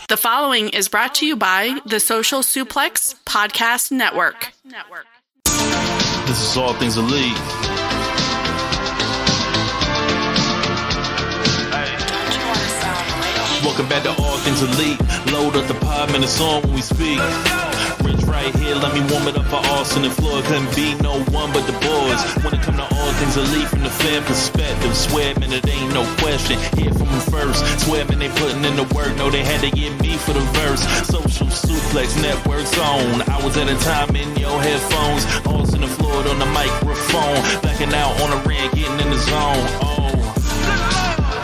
The following is brought to you by the Social Suplex Podcast Network. This is All Things Elite. Welcome back to All Things Elite. Load up the pod, man, it's on when we speak. Rich right here, let me warm it up for Austin and Floyd. Couldn't be no one but the boys. When it come to All Things Elite from the fan perspective, swear, man, it ain't no question. Hear from them first. Swear, man, they putting in the work. No, they had to get me for the verse. Social Suplex Network's on. I was at a time in your headphones. Austin and Floyd on the microphone. Backing out on the ring, getting in the zone.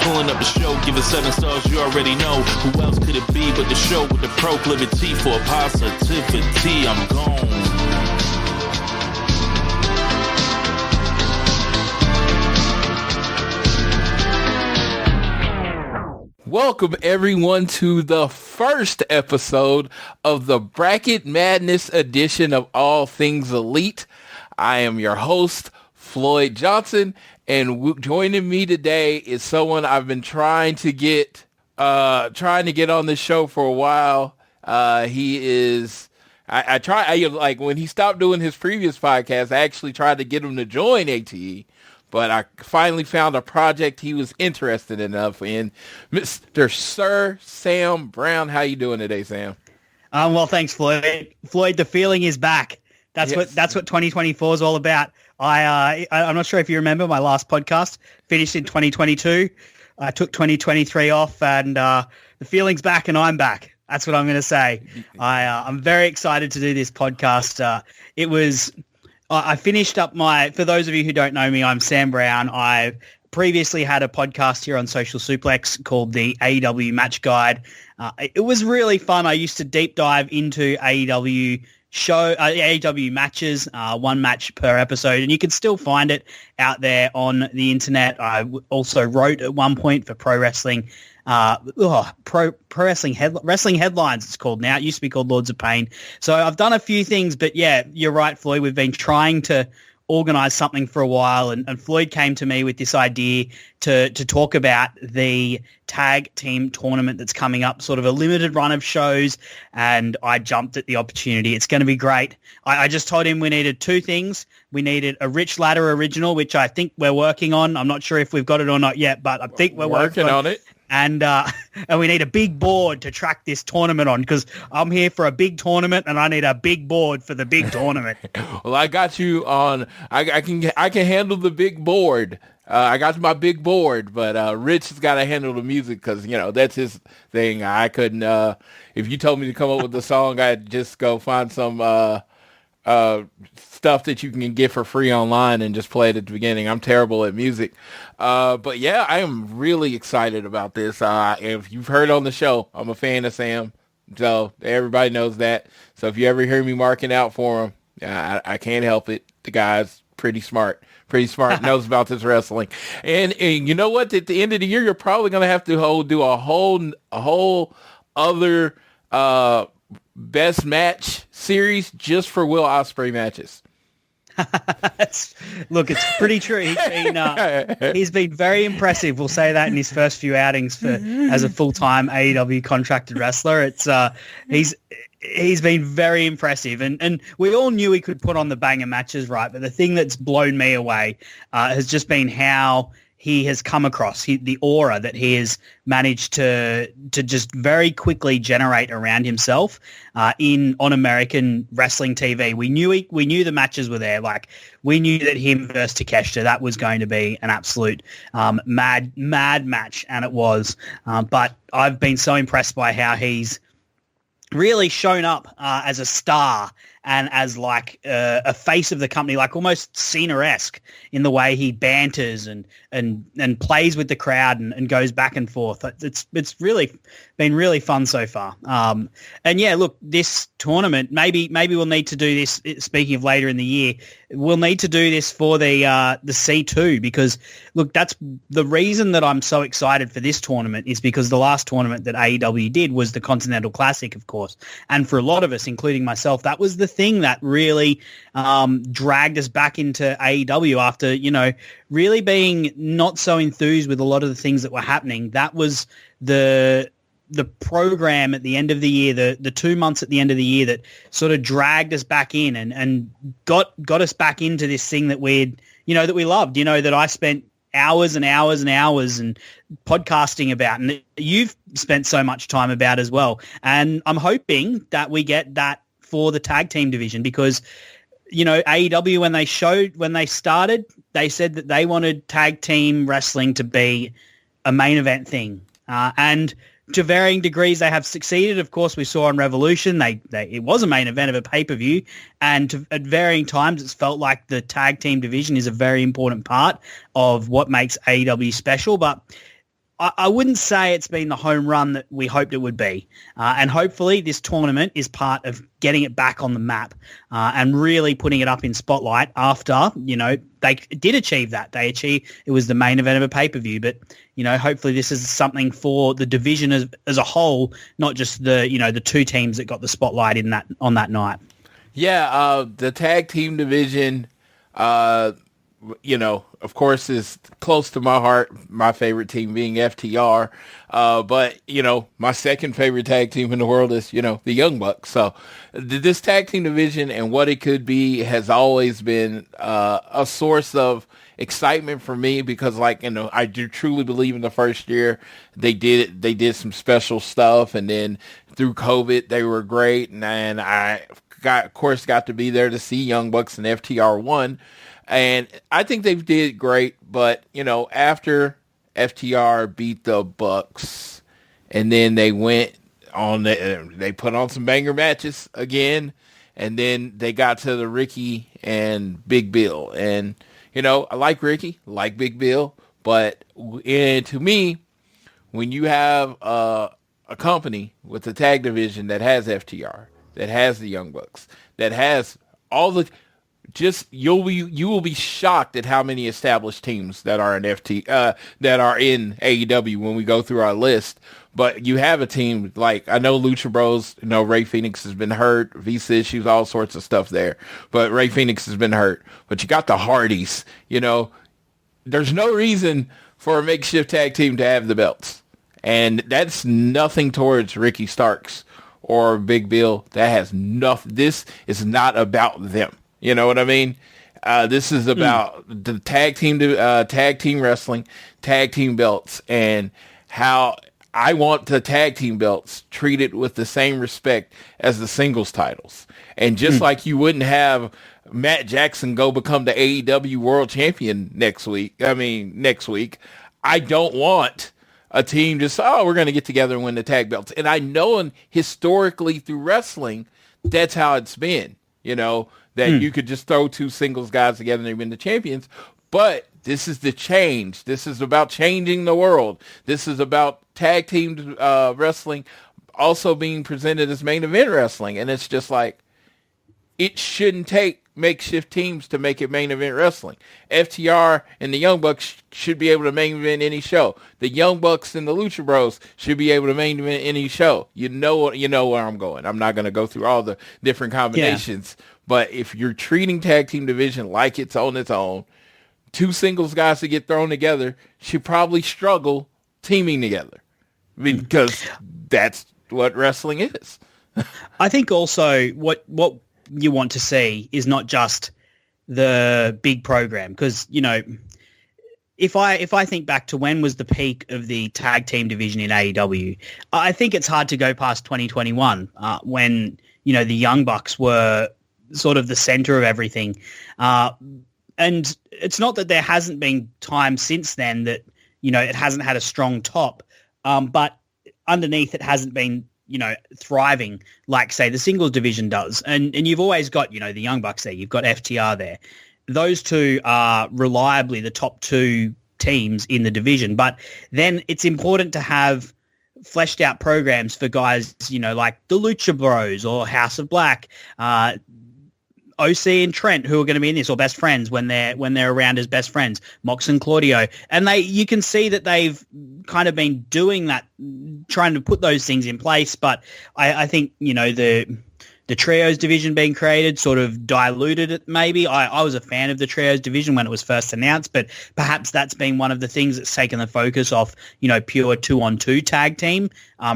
Pulling up the show, give it 7 stars, you already know. Who else could it be but the show with the proclivity for positivity? I'm gone. Welcome everyone to the first episode of the Bracket Madness edition of All Things Elite. I am your host, Floyd Johnson. And joining me today is someone I've been trying to get on this show for a while. He is, like when he stopped doing his previous podcast, I actually tried to get him to join ATE, but I finally found a project he was interested enough in. Mr. Sir Sam Brown. How you doing today, Sam? Well, thanks, Floyd. Floyd, the feeling is back. That's what 2024 is all about. I'm not sure if you remember my last podcast, finished in 2022. I took 2023 off and the feeling's back and I'm back. That's what I'm going to say. I'm very excited to do this podcast. I finished up for those of you who don't know me, I'm Sam Brown. I previously had a podcast here on Social Suplex called the AEW Match Guide. It was really fun. I used to deep dive into AEW matches, one match per episode, and you can still find it out there on the internet. I also wrote at one point for Pro Wrestling, Wrestling Headlines it's called now. It used to be called Lords of Pain. So I've done a few things, but yeah, you're right, Floyd. We've been trying to organize something for a while, and Floyd came to me with this idea to talk about the tag team tournament that's coming up, sort of a limited run of shows, and I jumped at the opportunity. It's going to be great. I just told him we needed two things. We needed a Rich Ladder original, which I think we're working on. I'm not sure if we've got it or not yet, but I think we're working on it. And we need a big board to track this tournament on, because I'm here for a big tournament and I need a big board for the big tournament. Well, I got you on. I can handle the big board. I got my big board, but Rich has got to handle the music because, that's his thing. I couldn't. If you told me to come up with the song, I'd just go find some stuff that you can get for free online and just play it at the beginning. I'm terrible at music. But yeah, I am really excited about this. If you've heard on the show, I'm a fan of Sam. So everybody knows that. So if you ever hear me marking out for him, I can't help it. The guy's pretty smart, knows about this wrestling. And you know what? At the end of the year, you're probably going to have to do a whole other best match series just for Will Ospreay matches. Look, it's pretty true. He's been very impressive. We'll say that in his first few outings as a full-time AEW contracted wrestler. He's been very impressive, and we all knew he could put on the banger matches, right? But the thing that's blown me away has just been how he has come across, the aura that he has managed to just very quickly generate around himself on American wrestling TV. We knew the matches were there. Like, we knew that him versus Takeshita, that was going to be an absolute mad match, and it was. But I've been so impressed by how he's really shown up as a star and as like a face of the company, like almost Cena-esque in the way he banters and plays with the crowd and goes back and forth. It's really been really fun so far. And yeah, look, this tournament, maybe we'll need to do this. Speaking of later in the year, we'll need to do this for the C2, because look, that's the reason that I'm so excited for this tournament, is because the last tournament that AEW did was the Continental Classic, of course. And for a lot of us, including myself, that was the thing that really dragged us back into AEW after, really being not so enthused with a lot of the things that were happening. That was the the program at the end of the year, the 2 months at the end of the year that sort of dragged us back in and got us back into this thing that that we loved, that I spent hours and hours and hours and podcasting about, and you've spent so much time about as well. And I'm hoping that we get that for the tag team division, because AEW, when they started, they said that they wanted tag team wrestling to be a main event thing, and to varying degrees they have succeeded. Of course, we saw on Revolution it was a main event of a pay-per-view, and at varying times it's felt like the tag team division is a very important part of what makes AEW special. But I wouldn't say it's been the home run that we hoped it would be. And hopefully this tournament is part of getting it back on the map and really putting it up in spotlight after, they did achieve that. It was the main event of a pay-per-view, but, hopefully this is something for the division as a whole, not just the two teams that got the spotlight on that night. Yeah, the tag team division, of course, is close to my heart, my favorite team being FTR. But, my second favorite tag team in the world is, the Young Bucks. So this tag team division and what it could be has always been a source of excitement for me, because I do truly believe in the first year they did some special stuff, and then through COVID they were great, and I got to be there to see Young Bucks and FTR 1. And I think they did great, but, after FTR beat the Bucks, and then they went on, they put on some banger matches again, and then they got to the Ricky and Big Bill. And, I like Ricky, like Big Bill, but to me, when you have a company with a tag division that has FTR, that has the Young Bucks, that has all the... you will be shocked at how many established teams that are in that are in AEW when we go through our list. But you have a team like, I know Lucha Bros, Ray Phoenix has been hurt, visa issues, all sorts of stuff there. But Ray Phoenix has been hurt. But you got the Hardys. There's no reason for a makeshift tag team to have the belts, and that's nothing towards Ricky Starks or Big Bill. That has nothing. This is not about them. You know what I mean? This is about the tag team wrestling, tag team belts, and how I want the tag team belts treated with the same respect as the singles titles. And just like you wouldn't have Matt Jackson go become the AEW World Champion next week, I don't want a team just, we're going to get together and win the tag belts. And I know historically through wrestling, that's how it's been, that you could just throw two singles guys together and they win the champions. But this is the change. This is about changing the world. This is about tag team wrestling also being presented as main event wrestling. And it's just like, it shouldn't take makeshift teams to make it main event wrestling. FTR and the Young Bucks should be able to main event any show. The Young Bucks and the Lucha Bros should be able to main event any show. You know where I'm going. I'm not going to go through all the different combinations. Yeah. But if you're treating tag team division like it's on its own, two singles guys that get thrown together should probably struggle teaming together, because that's what wrestling is. I think also what you want to see is not just the big program, because if I think back to when was the peak of the tag team division in AEW, I think it's hard to go past 2021 when the Young Bucks were sort of the center of everything, and it's not that there hasn't been time since then that it hasn't had a strong top, but underneath it hasn't been thriving like, say, the singles division does. And you've always got, the Young Bucks there. You've got FTR there. Those two are reliably the top two teams in the division. But then it's important to have fleshed out programs for guys, like the Lucha Bros or House of Black, OC and Trent, who are going to be in this, or best friends when they're around as best friends, Mox and Claudio. And you can see that they've kind of been doing that, trying to put those things in place. But I think, the trios division being created sort of diluted it maybe. I was a fan of the trios division when it was first announced, but perhaps that's been one of the things that's taken the focus off, pure 2-on-2 tag team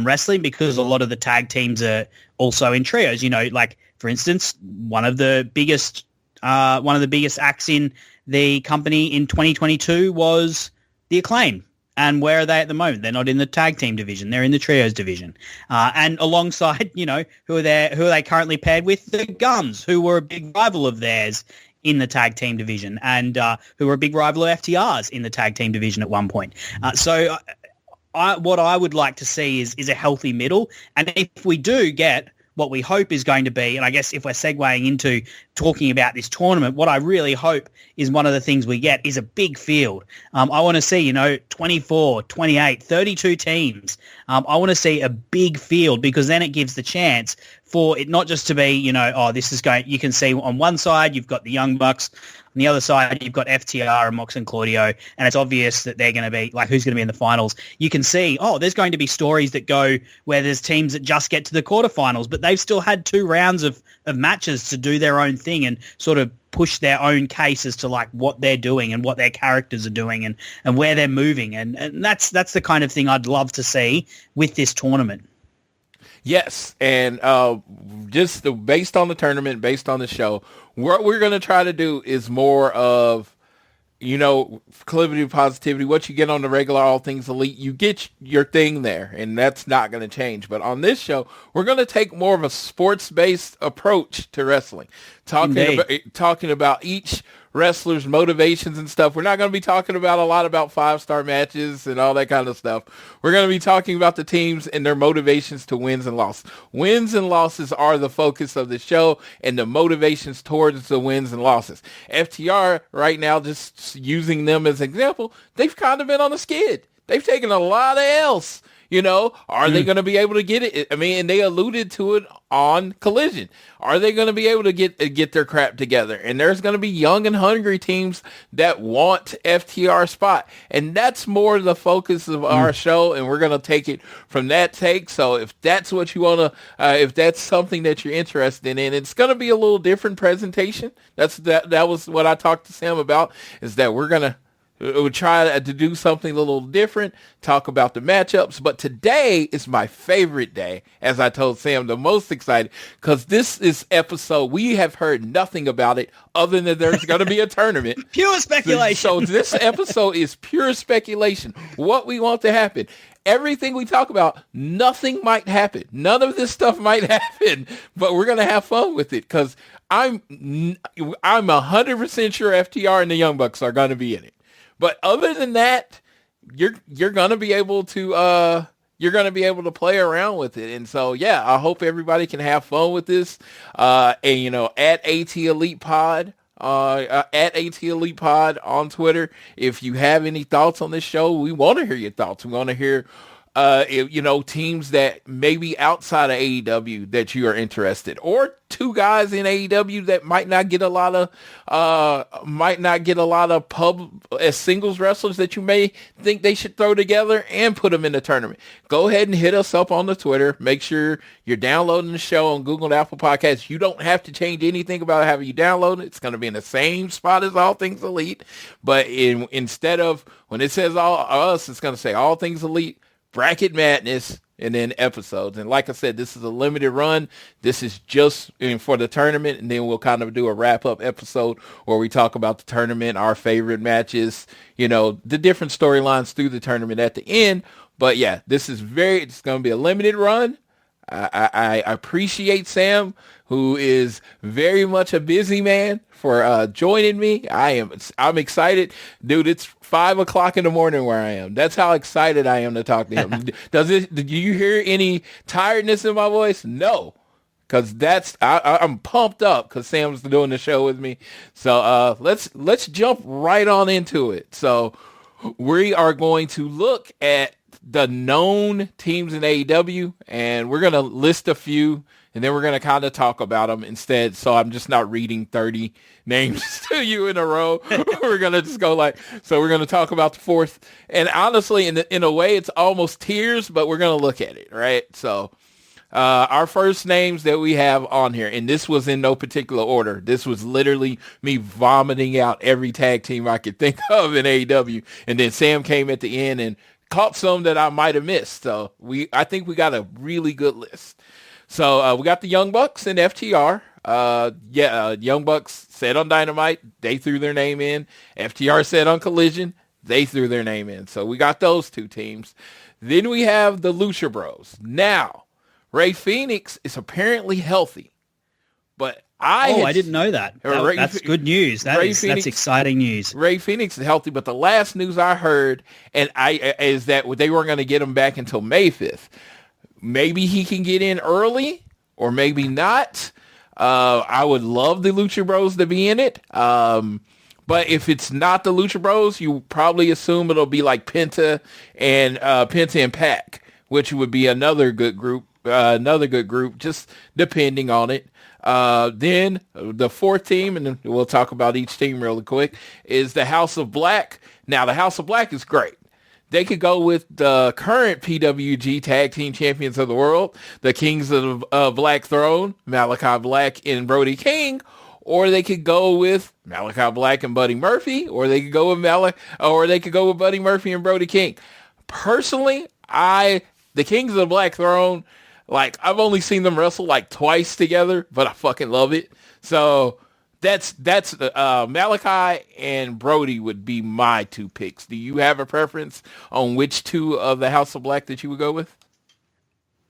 wrestling, because a lot of the tag teams are also in trios. Like for instance, one of the biggest acts in the company in 2022 was the Acclaim. And where are they at the moment? They're not in the tag team division. They're in the trios division. And alongside, who are they currently paired with? The Guns, who were a big rival of theirs in the tag team division, and who were a big rival of FTR's in the tag team division at one point. So what I would like to see is a healthy middle. And if we do get what we hope is going to be, and I guess if we're segueing into talking about this tournament, what I really hope is one of the things we get is a big field. I want to see, 24, 28, 32 teams. I want to see a big field, because then it gives the chance for it not just to be, this is going, you can see on one side, you've got the Young Bucks. On the other side, you've got FTR and Mox and Claudio, and it's obvious that they're going to be, like, who's going to be in the finals. You can see, there's going to be stories that go where there's teams that just get to the quarterfinals, but they've still had 2 rounds of matches to do their own thing and sort of push their own case as to, like, what they're doing and what their characters are doing and where they're moving. And that's the kind of thing I'd love to see with this tournament. Yes, and just based on the tournament, based on the show, what we're going to try to do is more of, proclivity, positivity, what you get on the regular All Things Elite. You get your thing there, and that's not going to change. But on this show, we're going to take more of a sports-based approach to wrestling, talking about each wrestlers' motivations and stuff. We're not going to be talking about a lot about 5-star matches and all that kind of stuff. We're going to be talking about the teams and their motivations to wins and losses. Wins and losses are the focus of the show, and the motivations towards the wins and losses. FTR right now, just using them as an example, they've kind of been on the skid. They've taken a lot of L's. Are they going to be able to get it? I mean, and they alluded to it on Collision. Are they going to be able to get their crap together? And there's going to be young and hungry teams that want FTR spot. And that's more the focus of our show, and we're going to take it from that take. So if that's what you want to, if that's something that you're interested in, it's going to be a little different presentation. That was what I talked to Sam about, is that we'll try to do something a little different, talk about the matchups. But today is my favorite day, as I told Sam, the most excited, because this is episode, we have heard nothing about it other than there's going to be a tournament. Pure speculation. So this episode is pure speculation. What we want to happen. Everything we talk about, nothing might happen. None of this stuff might happen, but we're going to have fun with it, because I'm 100% sure FTR and the Young Bucks are going to be in it. But other than that, you're gonna be able to play around with it. And so I hope everybody can have fun with this. And at AT Elite Pod, at AT Elite Pod on Twitter, if you have any thoughts on this show, we want to hear your thoughts. We want to hear teams that maybe outside of AEW that you are interested, or 2 guys in AEW that might not get a lot of pub as singles wrestlers that you may think they should throw together and put them in the tournament. Go ahead and hit us up on the Twitter. Make sure you're downloading the show on Google and Apple Podcasts. You don't have to change anything about having you download it. It's going to be in the same spot as All Things Elite, but instead of when it says all us, it's going to say All Things Elite, Bracket Madness, and then episodes. And like I said, this is a limited run. This is just for the tournament, and then we'll kind of do a wrap-up episode where we talk about the tournament, our favorite matches, the different storylines through the tournament at the end. But this is it's going to be a limited run. I appreciate Sam, who is very much a busy man, for joining me. I'm excited, dude. It's 5:00 in the morning where I am. That's how excited I am to talk to him. Do you hear any tiredness in my voice? No, because I'm pumped up because Sam's doing the show with me. So let's jump right on into it. So we are going to look at the known teams in AEW, and we're going to list a few, and then we're going to kind of talk about them instead. So I'm just not reading 30 names to you in a row. We're going to just go so we're going to talk about the fourth. And honestly, in a way, it's almost tiers, but we're going to look at it, right? So Our first names that we have on here, and this was in no particular order. This was literally me vomiting out every tag team I could think of in AEW. And then Sam came at the end and caught some that I might have missed. So I think we got a really good list. So we got the Young Bucks and FTR. Young Bucks said on Dynamite, they threw their name in. FTR said on Collision, they threw their name in. So we got those two teams. Then we have the Lucha Bros. Now, Ray Phoenix is apparently healthy, but I didn't know that. That's good news. That's exciting news. Ray Phoenix is healthy, but the last news I heard is that they weren't going to get him back until May 5th. Maybe he can get in early, or maybe not. I would love the Lucha Bros to be in it. But if it's not the Lucha Bros, you probably assume it'll be like Penta and Pac, which would be another good group, just depending on it. Then the fourth team, and then we'll talk about each team really quick, is the House of Black. Now, the House of Black is great. They could go with the current PWG Tag Team Champions of the world, the Kings of Black Throne, Malachi Black and Brody King, or they could go with Malachi Black and Buddy Murphy, or they could go with Buddy Murphy and Brody King. Personally, the Kings of the Black Throne, like, I've only seen them wrestle like twice together, but I fucking love it. So that's Malachi and Brody would be my two picks. Do you have a preference on which two of the House of Black that you would go with?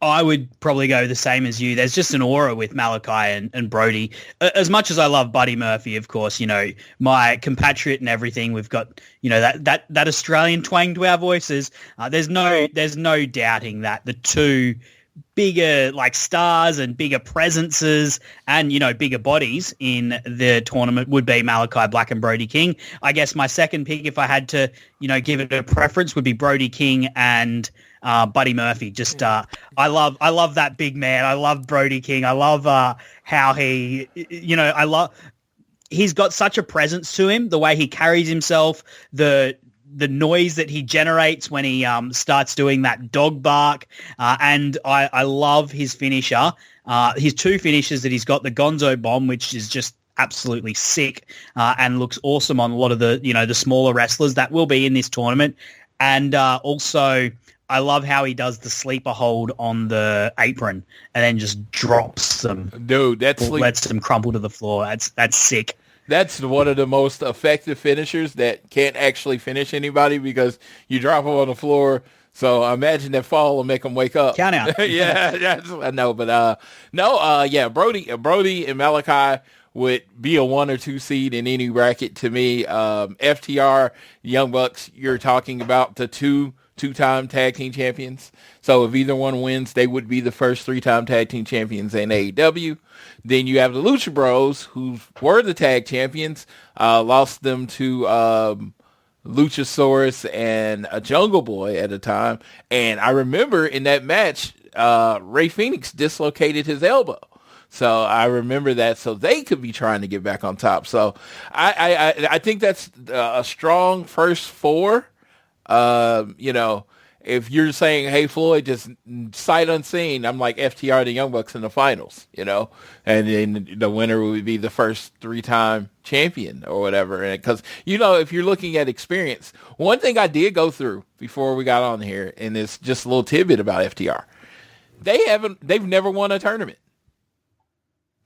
I would probably go the same as you. There's just an aura with Malachi and Brody. As much as I love Buddy Murphy, of course, my compatriot and everything, we've got, that Australian twang to our voices. There's no doubting that the two bigger like stars and bigger presences and bigger bodies in the tournament would be Malachi Black and Brody King. I guess my second pick, if I had to give it a preference, would be Brody King and Buddy Murphy. Just I love that big man. I love Brody King. I love how he he's got such a presence to him, the way he carries himself, the noise that he generates when he starts doing that dog bark. And I love his finisher. His two finishes that he's got, the Gonzo Bomb, which is just absolutely sick and looks awesome on a lot of the, the smaller wrestlers that will be in this tournament. And also, I love how he does the sleeper hold on the apron and then just drops them. Dude, lets them crumple to the floor. That's sick. That's one of the most effective finishers that can't actually finish anybody because you drop them on the floor. So I imagine that fall will make them wake up. Count out. Yeah, I know. But Brody and Malachi would be a 1 or 2 seed in any bracket to me. FTR, Young Bucks, you're talking about the two-time tag team champions. So if either one wins, they would be the first 3-time tag team champions in AEW. Then you have the Lucha Bros, who were the tag champions, lost them to Luchasaurus and a Jungle Boy at a time. And I remember in that match, Ray Phoenix dislocated his elbow. So I remember that. So they could be trying to get back on top. So I think that's a strong first 4. If you're saying, hey, Floyd, just sight unseen, I'm like FTR, the Young Bucks in the finals, and then the winner would be the first 3-time champion or whatever. And because, if you're looking at experience, one thing I did go through before we got on here, and it's just a little tidbit about FTR. They've never won a tournament.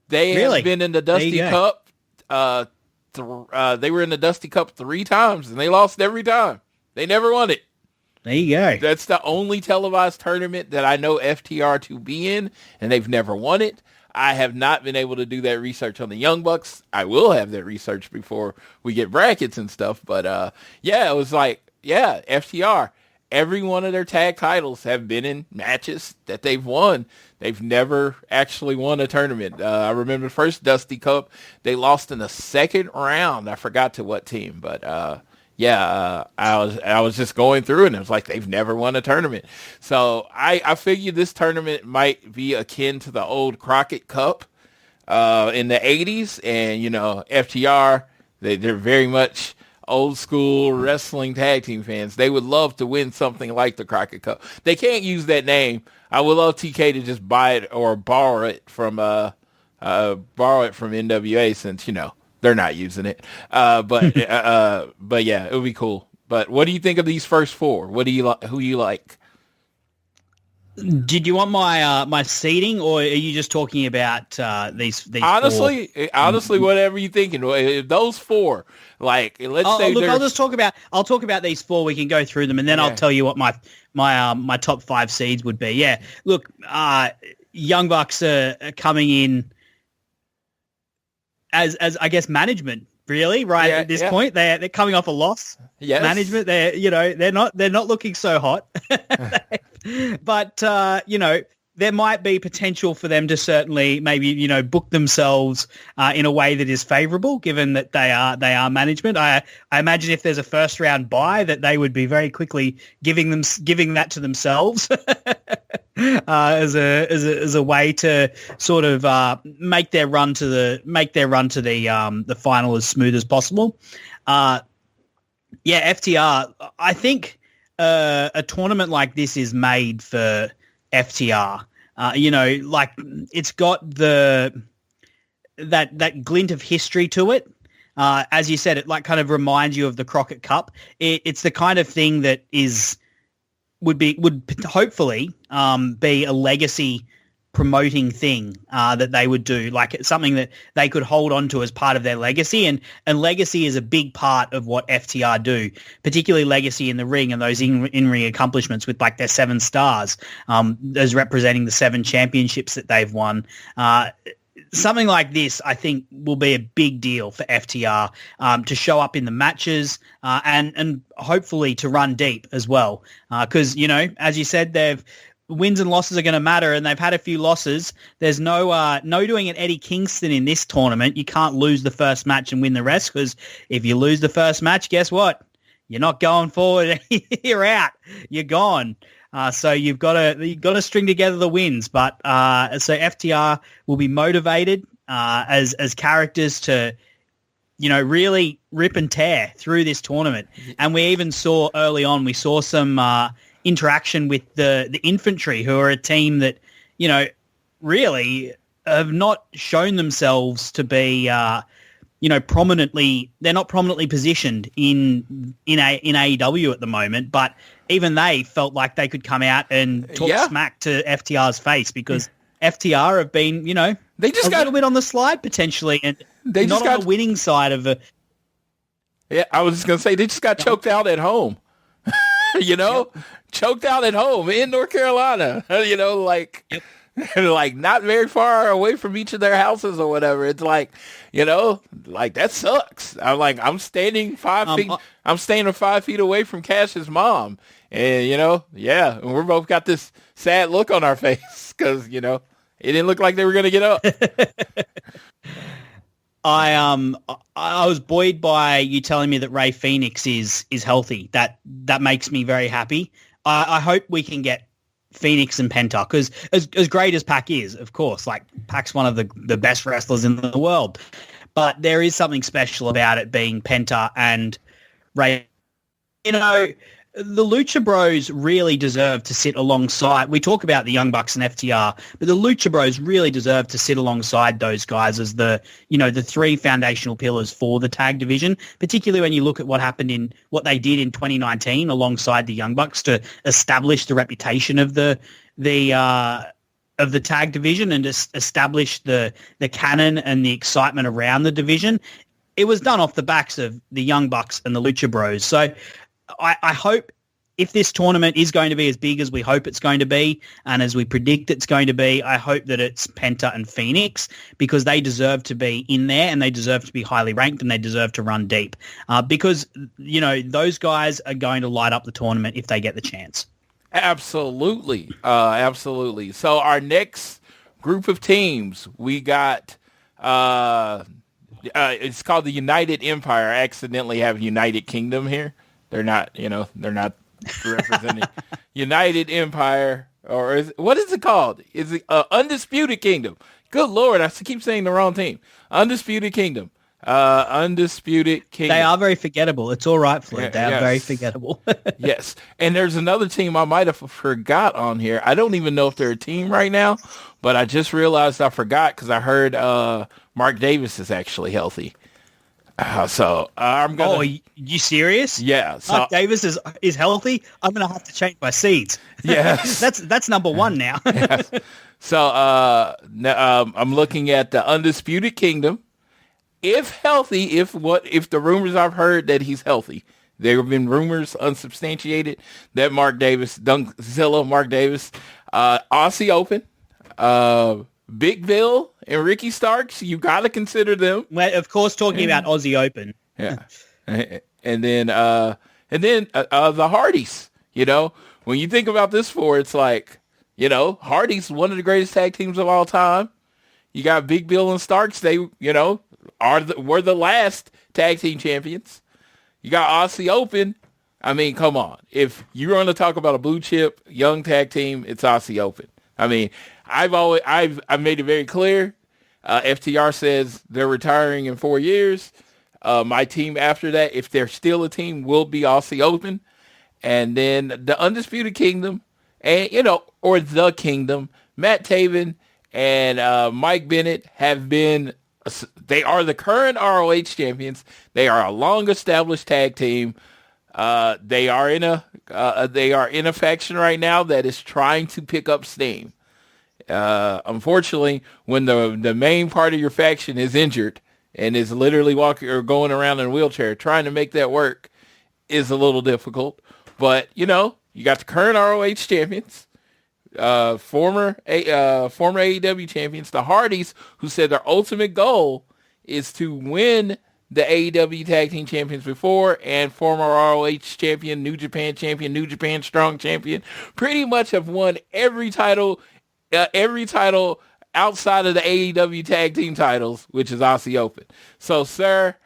They have been in the Dusty Cup. They were in the Dusty Cup 3 times and they lost every time. They never won it. There you go. That's the only televised tournament that I know FTR to be in, and they've never won it. I have not been able to do that research on the Young Bucks. I will have that research before we get brackets and stuff. But, it was like, FTR. Every one of their tag titles have been in matches that they've won. They've never actually won a tournament. I remember the first Dusty Cup, they lost in the second round. I forgot to what team, but I was just going through and it was like they've never won a tournament. So I figured this tournament might be akin to the old Crockett Cup in the 80s. And, FTR, they're very much old school wrestling tag team fans. They would love to win something like the Crockett Cup. They can't use that name. I would love TK to just buy it or borrow it from NWA since, they're not using it. But yeah, it would be cool. But what do you think of these first four? What do you like? Who you like? Did you want my seating, or are you just talking about these? Honestly, four? Whatever you're thinking. If those four, like, let's say. Look, I'll talk about these four. We can go through them, and then I'll tell you what my top 5 seeds would be. Yeah, look, Young Bucks are coming in as I guess management. Really, right at this point, they're coming off a loss. Yes. Management, they're not looking so hot. But there might be potential for them to certainly maybe book themselves in a way that is favourable, given that they are management. I imagine if there's a first round bye, that they would be very quickly giving that to themselves as a way to sort of make their run to the final as smooth as possible. FTR. I think a tournament like this is made for FTR. It's got that glint of history to it. As you said, it like kind of reminds you of the Crockett Cup. It's the kind of thing that would hopefully be a legacy promoting thing that they would do, like it's something that they could hold on to as part of their legacy, and legacy is a big part of what FTR do, particularly legacy in the ring and those in-ring accomplishments with like their 7 stars as representing the 7 championships that they've won. Something like this, I think, will be a big deal for FTR to show up in the matches and hopefully to run deep as well. Because, as you said, wins and losses are going to matter, and they've had a few losses. There's no doing an Eddie Kingston in this tournament. You can't lose the first match and win the rest, because if you lose the first match, guess what? You're not going forward. You're out. You're gone. So you've got to string together the wins. But so FTR will be motivated as characters to really rip and tear through this tournament. And we even saw early on, we saw some interaction with the infantry, who are a team that really have not shown themselves to be prominently. They're not prominently positioned in AEW at the moment, but even they felt like they could come out and talk smack to FTR's face, because FTR have been they just got a little bit on the slide potentially, and they not on the winning side of it. Yeah, I was just gonna say they just got choked out at home. Choked out at home in North Carolina, like not very far away from each of their houses or whatever. It's like, like that sucks. I'm standing 5 feet. I'm standing 5 feet away from Cash's mom, and and we're both got this sad look on our face because it didn't look like they were going to get up. I was buoyed by you telling me that Ray Phoenix is healthy. That makes me very happy. I hope we can get Phoenix and Penta, because as great as Pac is, of course, like Pac's one of the best wrestlers in the world, but there is something special about it being Penta and Ray. The Lucha Bros really deserve to sit alongside. We talk about the Young Bucks and FTR, but the Lucha Bros really deserve to sit alongside those guys as the 3 foundational pillars for the tag division, particularly when you look at what they did in 2019 alongside the Young Bucks to establish the reputation of the tag division and just establish the canon and the excitement around the division. It was done off the backs of the Young Bucks and the Lucha Bros. So I hope, if this tournament is going to be as big as we hope it's going to be and as we predict it's going to be, I hope that it's Penta and Phoenix, because they deserve to be in there and they deserve to be highly ranked and they deserve to run deep because, those guys are going to light up the tournament if they get the chance. Absolutely. Absolutely. So our next group of teams, we got it's called the United Empire. I accidentally have United Kingdom here. They're not representing United Empire, or what is it called? Is it Undisputed Kingdom? Good Lord, I keep saying the wrong team. Undisputed Kingdom. Undisputed Kingdom. They are very forgettable. It's all right, Floyd. They are yes. very forgettable. Yes. And there's another team I might have forgot on here. I don't even know if they're a team right now, but I just realized I forgot because I heard Mark Davis is actually healthy. So I'm going to... Oh, are you serious? Yeah. So, Mark Davis is healthy? I'm going to have to change my seeds. Yes. That's number one now. Yes. So I'm looking at the Undisputed Kingdom. If healthy, if the rumors I've heard that he's healthy, there have been rumors unsubstantiated that Mark Davis, Dunkzilla, Mark Davis, Aussie Open, Big Bill and Ricky Starks, you got to consider them. Well, of course, talking about Aussie Open. Yeah. And then the Hardys, when you think about this it's like, Hardys, one of the greatest tag teams of all time. You got Big Bill and Starks. They, were the last tag team champions. You got Aussie Open. I mean, come on. If you're going to talk about a blue chip young tag team, it's Aussie Open. I mean, I've made it very clear. FTR says they're retiring in 4 years. My team after that, if they're still a team, will be Aussie Open. And then the Undisputed Kingdom, and or the Kingdom, Matt Taven and Mike Bennett have been. They are the current ROH champions. They are a long-established tag team. They are in a faction right now that is trying to pick up steam. Unfortunately, when the main part of your faction is injured and is literally walking or going around in a wheelchair, trying to make that work is a little difficult. But you got the current ROH champions, former AEW champions, the Hardys, who said their ultimate goal is to win the AEW Tag Team Champions before, and former ROH champion, New Japan Strong champion, pretty much have won every title outside of the AEW Tag Team titles, which is Aussie Open. So, sir,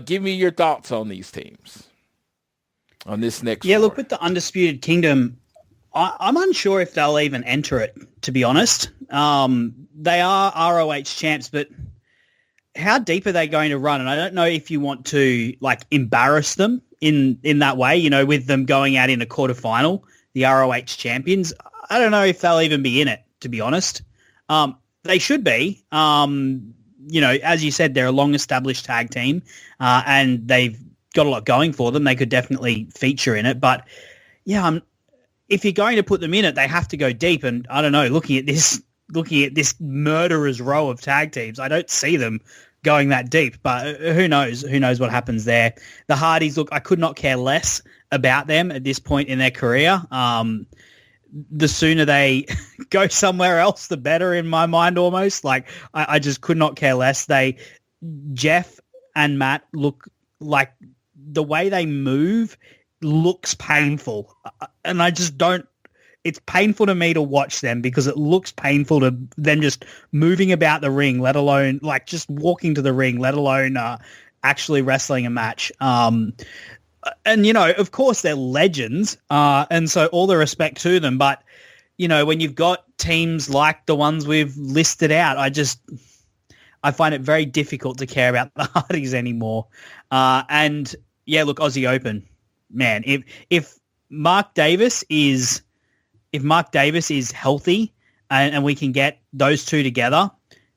give me your thoughts on these teams, on this next. Yeah, look, with the Undisputed Kingdom, I'm unsure if they'll even enter it, to be honest. They are ROH champs, but how deep are they going to run? And I don't know if you want to embarrass them in that way, with them going out in a quarterfinal, the ROH champions. I don't know if they'll even be in it, to be honest. They should be. As you said, they're a long-established tag team, and they've got a lot going for them. They could definitely feature in it. But, yeah, if you're going to put them in it, they have to go deep. And I don't know, looking at this murderer's row of tag teams, I don't see them going that deep. But who knows? Who knows what happens there? The Hardys, look, I could not care less about them at this point in their career. The sooner they go somewhere else, the better in my mind almost. I just could not care less. Jeff and Matt look like the way they move looks painful. And I just don't, it's painful to me to watch them because it looks painful to them just moving about the ring, let alone just walking to the ring, let alone actually wrestling a match. And, of course they're legends. And so all the respect to them. But, when you've got teams like the ones we've listed out, I find it very difficult to care about the Hardys anymore. And yeah, look, Aussie Open, man, if Mark Davis is healthy and we can get those two together,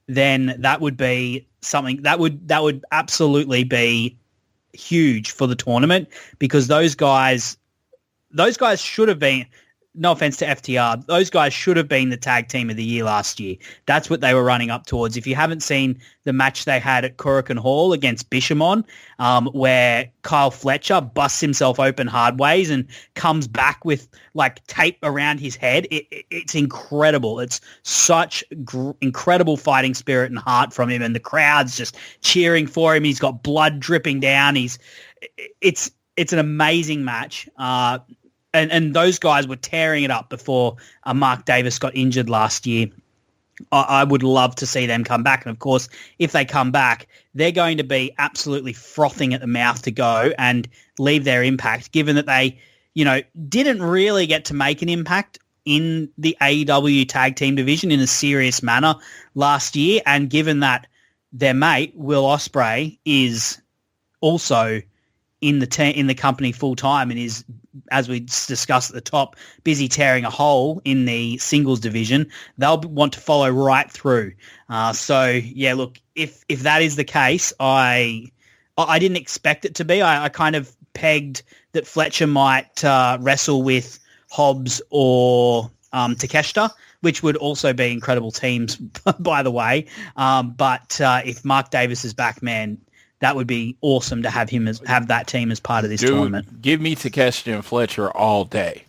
then that would be something that would absolutely be huge for the tournament, because those guys should have been, no offense to FTR, those guys should have been the tag team of the year last year. That's what they were running up towards. If you haven't seen the match they had at Korakuen Hall against Bishamon, where Kyle Fletcher busts himself open hard ways and comes back with tape around his head, it's incredible. It's such incredible fighting spirit and heart from him, and the crowd's just cheering for him. He's got blood dripping down. It's an amazing match. And those guys were tearing it up before Mark Davis got injured last year. I would love to see them come back. And, of course, if they come back, they're going to be absolutely frothing at the mouth to go and leave their impact, given that they, didn't really get to make an impact in the AEW Tag Team division in a serious manner last year. And given that, their mate, Will Ospreay, is also in the company full time and is, as we discussed at the top, busy tearing a hole in the singles division. They'll want to follow right through. So yeah, look, if that is the case, I didn't expect it to be. I kind of pegged that Fletcher might wrestle with Hobbs or Takeshita, which would also be incredible teams, by the way. But if Mark Davis is back, man, that would be awesome to have have that team as part of this tournament. Give me Takeshita and Fletcher all day.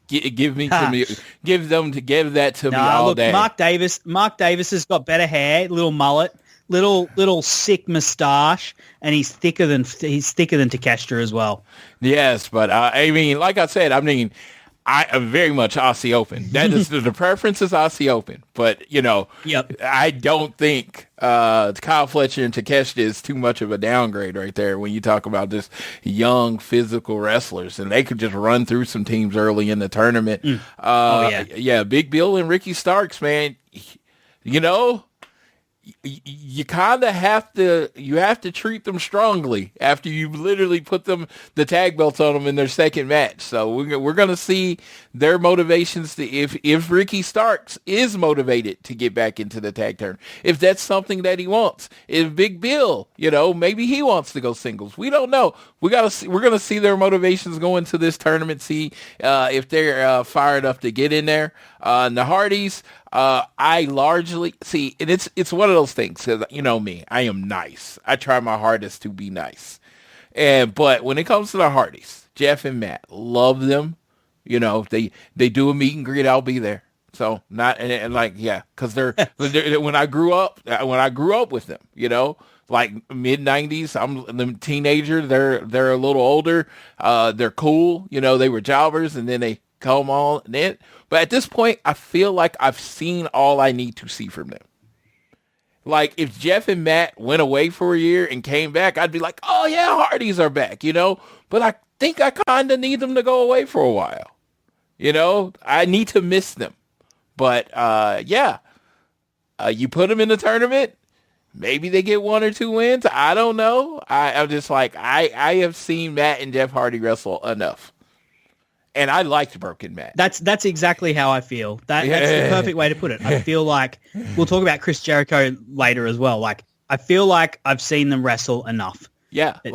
Give that to me all day. Mark Davis has got better hair, little mullet, little sick moustache, and he's thicker than Takeshita as well. Yes, but I mean, like I said, I am very much Aussie Open. That is the preference is Aussie Open, but Yep. I don't think Kyle Fletcher and Takeshita is too much of a downgrade right there when you talk about just young physical wrestlers, and they could just run through some teams early in the tournament. Yeah, Big Bill and Ricky Starks, man. You kind of have to treat them strongly after you literally put the tag belts on them in their second match. So we're going to see their motivations if Ricky Starks is motivated to get back into the tag tournament, if that's something that he wants, if Big Bill, maybe he wants to go singles. We don't know. We're going to see their motivations go into this tournament, see if they're fired up to get in there. And the Hardys, I largely see, and it's one of those things, because me, I am nice. I try my hardest to be nice. But when it comes to the Hardys, Jeff and Matt, love them. They do a meet and greet, I'll be there. So because they're when I grew up with them, like mid-90s, I'm the teenager. They're a little older. They're cool. They were jobbers, and then they come on. But at this point, I feel like I've seen all I need to see from them. Like, if Jeff and Matt went away for a year and came back, I'd be like, oh, yeah, Hardys are back, But I think I kind of need them to go away for a while. I need to miss them. But, you put them in the tournament, maybe they get 1 or 2 wins. I don't know. I'm just like, I have seen Matt and Jeff Hardy wrestle enough. And I liked Broken Matt. That's exactly how I feel. That's the perfect way to put it. I feel like we'll talk about Chris Jericho later as well. Like, I feel like I've seen them wrestle enough. Yeah, through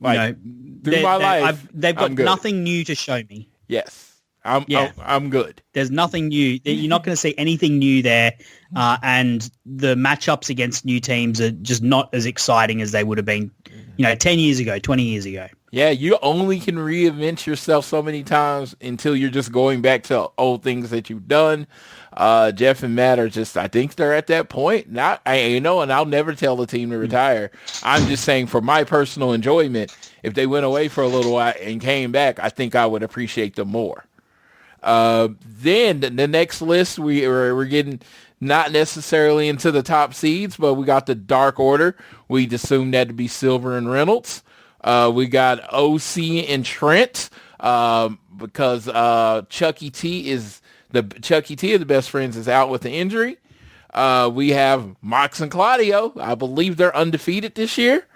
my life, they've got nothing new to show me. Yes, I'm good. There's nothing new. You're not going to see anything new there, and the matchups against new teams are just not as exciting as they would have been, 10 years ago, 20 years ago. Yeah, you only can reinvent yourself so many times until you're just going back to old things that you've done. Jeff and Matt are just, I think they're at that point. And I'll never tell the team to retire. I'm just saying, for my personal enjoyment, if they went away for a little while and came back, I think I would appreciate them more. Then the next list, we're getting not necessarily into the top seeds, but we got the Dark Order. We'd assume that to be Silver and Reynolds. We got OC and Trent, because Chucky T of the Best Friends is out with the injury. We have Mox and Claudio. I believe they're undefeated this year.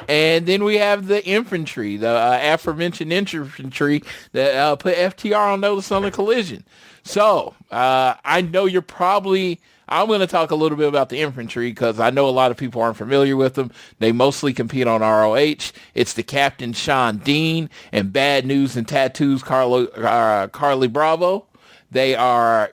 And then we have the infantry, the aforementioned infantry that put FTR on notice on the Collision. So I know I'm going to talk a little bit about the infantry because I know a lot of people aren't familiar with them. They mostly compete on ROH. It's the Captain Sean Dean and Bad News and Tattoos Carly Bravo. They are,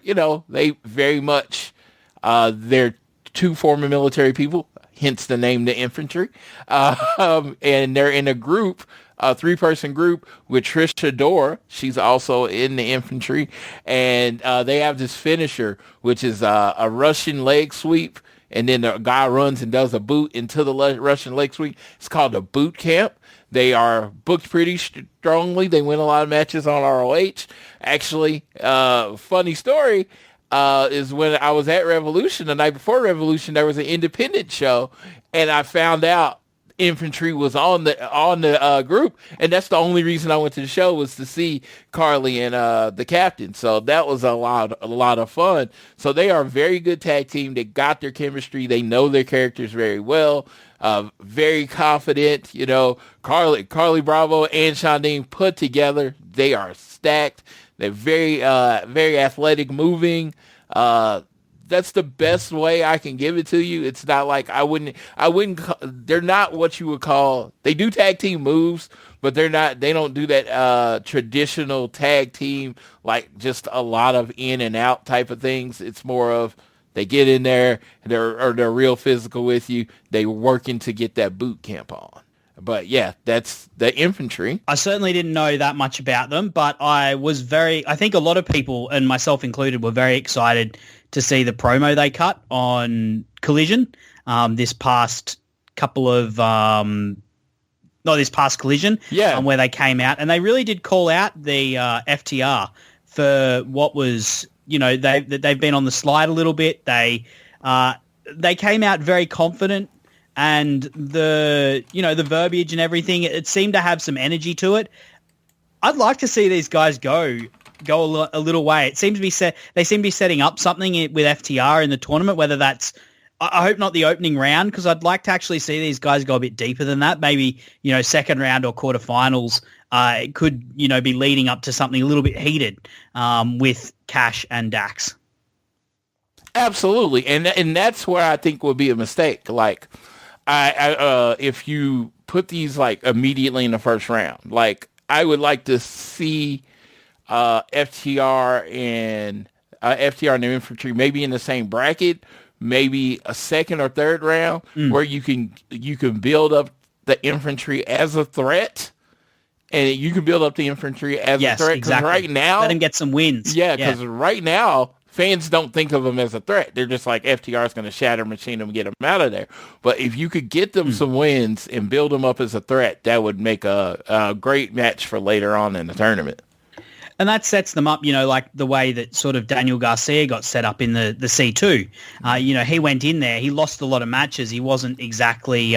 they very much, they're 2 former military people, hence the name the infantry. And they're in a group, a 3-person group with Trisha Dora. She's also in the infantry. And they have this finisher, which is a Russian leg sweep. And then the guy runs and does a boot into the Russian leg sweep. It's called a boot camp. They are booked pretty strongly. They win a lot of matches on ROH. Actually, funny story, is when I was at Revolution, the night before Revolution, there was an independent show. And I found out infantry was on the group, and that's the only reason I went to the show was to see Carly and the captain. So that was a lot of fun. So they are a very good tag team. They got their chemistry. They know their characters very well. Very confident. You know, Carly Bravo and Shondine put together, they are stacked. They're very athletic, moving. That's the best way I can give it to you. It's not like I wouldn't, they're not what you would call, they do tag team moves, but they don't do that traditional tag team, like just a lot of in and out type of things. It's more of, they get in there, they're real physical with you. They're working to get that boot camp on. But yeah, that's the infantry. I certainly didn't know that much about them, but I think a lot of people, and myself included, were very excited to see the promo they cut on Collision this past Collision, where they came out, and they really did call out the FTR for what was, you know, they've been on the slide a little bit. They came out very confident, and the verbiage and everything, it seemed to have some energy to it. I'd like to see these guys go a little way. It seems to be they seem to be setting up something with FTR in the tournament, whether that's, I hope not the opening round, because I'd like to actually see these guys go a bit deeper than that. Maybe, you know, second round or quarterfinals. It could, you know, be leading up to something a little bit heated with Cash and Dax. Absolutely. And that's where I think would be a mistake. Like, if you put these like immediately in the first round, like I would like to see FTR and the infantry maybe in the same bracket, maybe a second or third round where you can build up the infantry as a threat, and you can build up the infantry as a threat. Exactly. Right now, let them get some wins. Yeah, because right now fans don't think of them as a threat. They're just like, FTR is going to shatter machine them and get them out of there. But if you could get them some wins and build them up as a threat, that would make a great match for later on in the tournament. And that sets them up, you know, like the way that sort of Daniel Garcia got set up in the C2. You know, he went in there, he lost a lot of matches. He wasn't exactly, he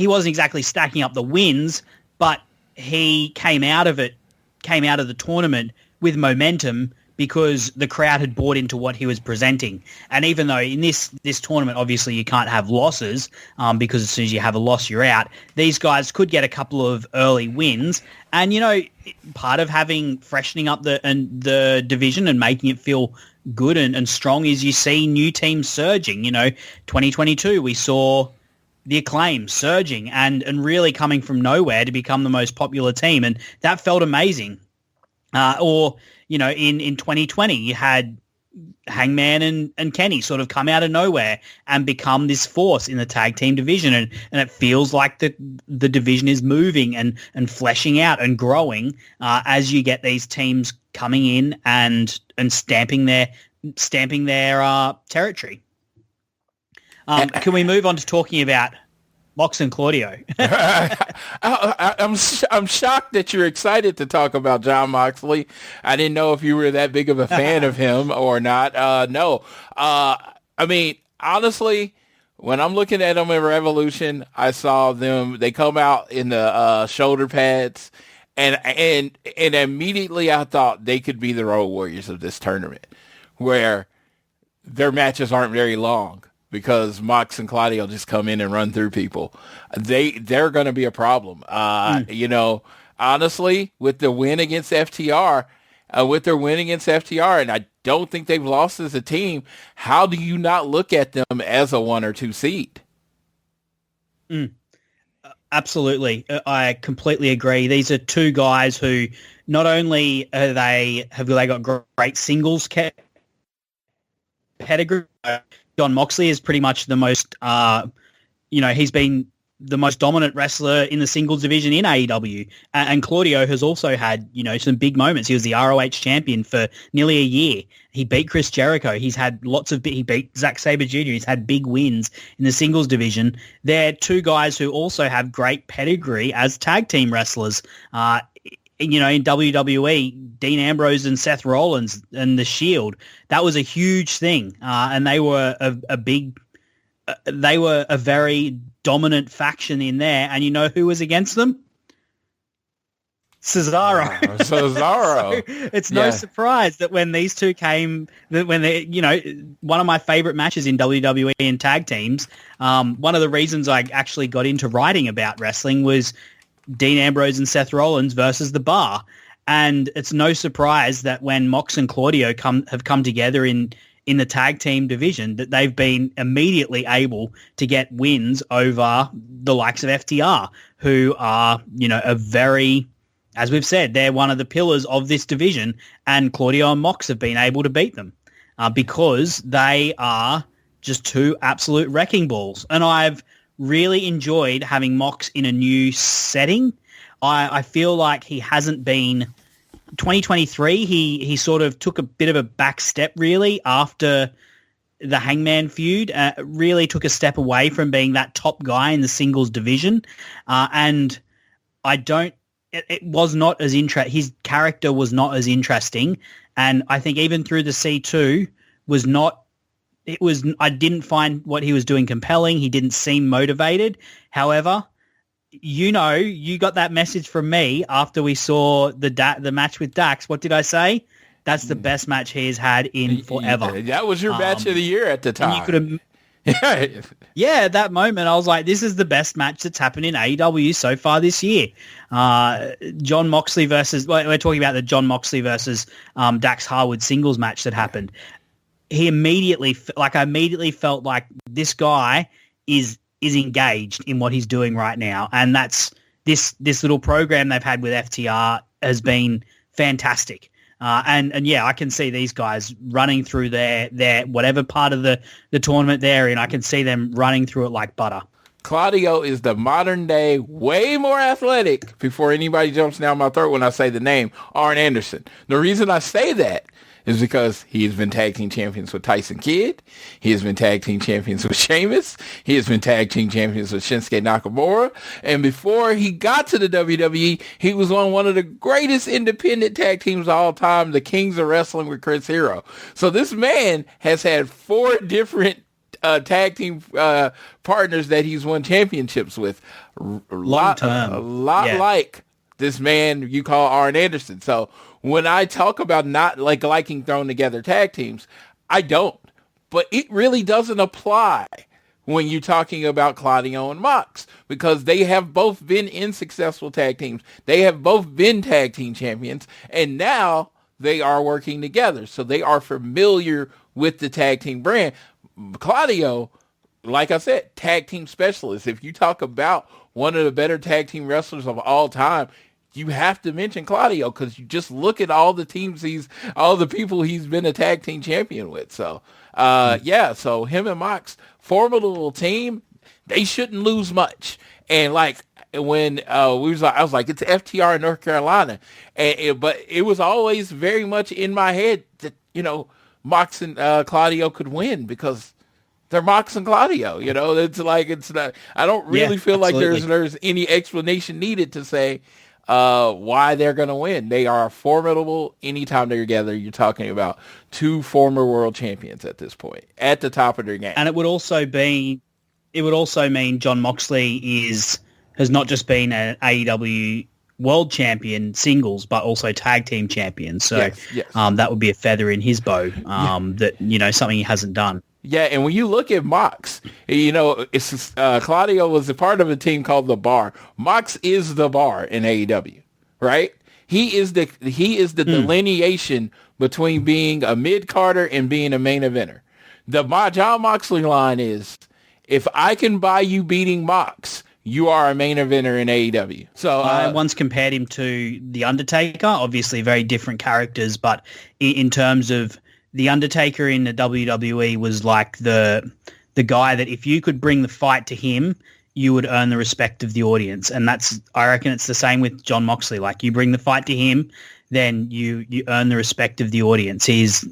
wasn't exactly stacking up the wins, but he came out of the tournament with momentum because the crowd had bought into what he was presenting. And even though in this tournament, obviously you can't have losses because as soon as you have a loss, you're out, these guys could get a couple of early wins. And, you know, part of freshening up the division and making it feel good and strong is you see new teams surging. You know, 2022, we saw the Acclaim surging and really coming from nowhere to become the most popular team. And that felt amazing. Or, you know, in 2020, you had Hangman and Kenny sort of come out of nowhere and become this force in the tag team division. And it feels like the division is moving and fleshing out and growing as you get these teams coming in and stamping their territory. Can we move on to talking about Mox and Claudio? I'm shocked that you're excited to talk about Jon Moxley. I didn't know if you were that big of a fan of him or not. No. I mean, honestly, when I'm looking at them in Revolution, I saw them, they come out in the shoulder pads, and immediately I thought they could be the Road Warriors of this tournament, where their matches aren't very long, because Mox and Claudio just come in and run through people. They're going to be a problem. You know, honestly, with the win against FTR, and I don't think they've lost as a team, how do you not look at them as a 1 or 2 seed? Absolutely. I completely agree. These are two guys who not only have they got great singles pedigree. Jon Moxley is pretty much the most, he's been the most dominant wrestler in the singles division in AEW. And Claudio has also had, you know, some big moments. He was the ROH champion for nearly a year. He beat Chris Jericho. He's had he beat Zack Sabre Jr. He's had big wins in the singles division. They're two guys who also have great pedigree as tag team wrestlers. You know, in WWE, Dean Ambrose and Seth Rollins and The Shield, that was a huge thing. And they were a big a very dominant faction in there, and you know who was against them? Cesaro. Cesaro. So it's no surprise that when these two came, that when they, one of my favorite matches in WWE and tag teams, one of the reasons I actually got into writing about wrestling was Dean Ambrose and Seth Rollins versus The Bar. And it's no surprise that when Mox and Claudio have come together in the tag team division, that they've been immediately able to get wins over the likes of FTR, who are, a very, as we've said, they're one of the pillars of this division, and Claudio and Mox have been able to beat them because they are just two absolute wrecking balls. And I've really enjoyed having Mox in a new setting. I feel like he hasn't been... 2023, he sort of took a bit of a back step, really, after the Hangman feud. Really took a step away from being that top guy in the singles division. And it was not as his character was not as interesting. And I think even through the C2 I didn't find what he was doing compelling. He didn't seem motivated. However, you got that message from me after we saw the match with Dax. What did I say? That's the best match he has had in forever. That was your match of the year at the time. You could have, at that moment, I was like, this is the best match that's happened in AEW so far this year. John Moxley versus, we're talking about the John Moxley versus Dax Harwood singles match that happened. I immediately felt like this guy is engaged in what he's doing right now. And that's this little program they've had with FTR has been fantastic. And I can see these guys running through their whatever part of the tournament they're in. I can see them running through it like butter. Claudio is the modern day, way more athletic, before anybody jumps down my throat when I say the name, Arn Anderson. The reason I say that is because he has been tag team champions with Tyson Kidd. He has been tag team champions with Sheamus. He has been tag team champions with Shinsuke Nakamura. And before he got to the WWE, he was on one of the greatest independent tag teams of all time, the Kings of Wrestling with Chris Hero. So this man has had 4 different tag team partners that he's won championships with. Like this man you call Arn Anderson. So when I talk about not liking thrown together tag teams, I don't. But it really doesn't apply when you're talking about Claudio and Mox, because they have both been in successful tag teams. They have both been tag team champions, and now they are working together. So they are familiar with the tag team brand. Claudio, like I said, tag team specialist. If you talk about one of the better tag team wrestlers of all time, you have to mention Claudio, because you just look at all the people he's been a tag team champion with. So, so him and Mox, formidable team. They shouldn't lose much. And when I was like, it's FTR in North Carolina, but it was always very much in my head that Mox and Claudio could win because they're Mox and Claudio. It's not. I don't really feel absolutely. like there's any explanation needed to say why they're going to win. They are formidable anytime they're together. You're talking about 2 former world champions at this point, at the top of their game. And it would also mean John Moxley has not just been an AEW world champion singles, but also tag team champion. So yes. That would be a feather in his bow, that, something he hasn't done. Yeah, and when you look at Mox, it's Claudio was a part of a team called The Bar. Mox is The Bar in AEW, right? He is the delineation between being a mid-carder and being a main eventer. The John Moxley line is, if I can buy you beating Mox, you are a main eventer in AEW. So I once compared him to The Undertaker, obviously very different characters, but in terms of The Undertaker in the WWE was like the guy that if you could bring the fight to him, you would earn the respect of the audience. And I reckon it's the same with John Moxley. Like, you bring the fight to him, then you earn the respect of the audience. He's,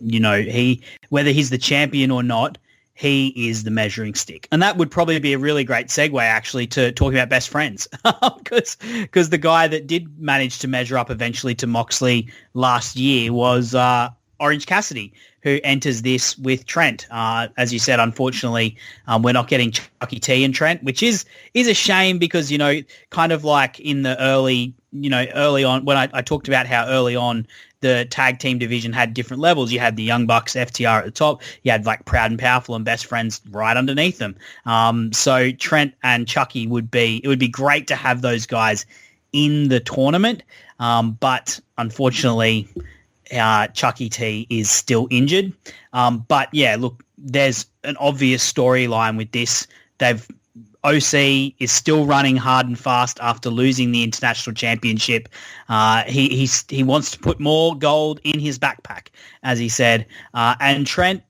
whether he's the champion or not, he is the measuring stick. And that would probably be a really great segue, actually, to talking about best friends. Because the guy that did manage to measure up eventually to Moxley last year was Orange Cassidy, who enters this with Trent. As you said, unfortunately, we're not getting Chucky T and Trent, which is a shame because, kind of like in the early on when I talked about how early on the tag team division had different levels. You had the Young Bucks, FTR at the top. You had like Proud and Powerful and Best Friends right underneath them. So Trent and Chucky it would be great to have those guys in the tournament. But unfortunately, Chucky T is still injured. But yeah, look, there's an obvious storyline with this. OC is still running hard and fast after losing the international championship. He wants to put more gold in his backpack, as he said. And Trent,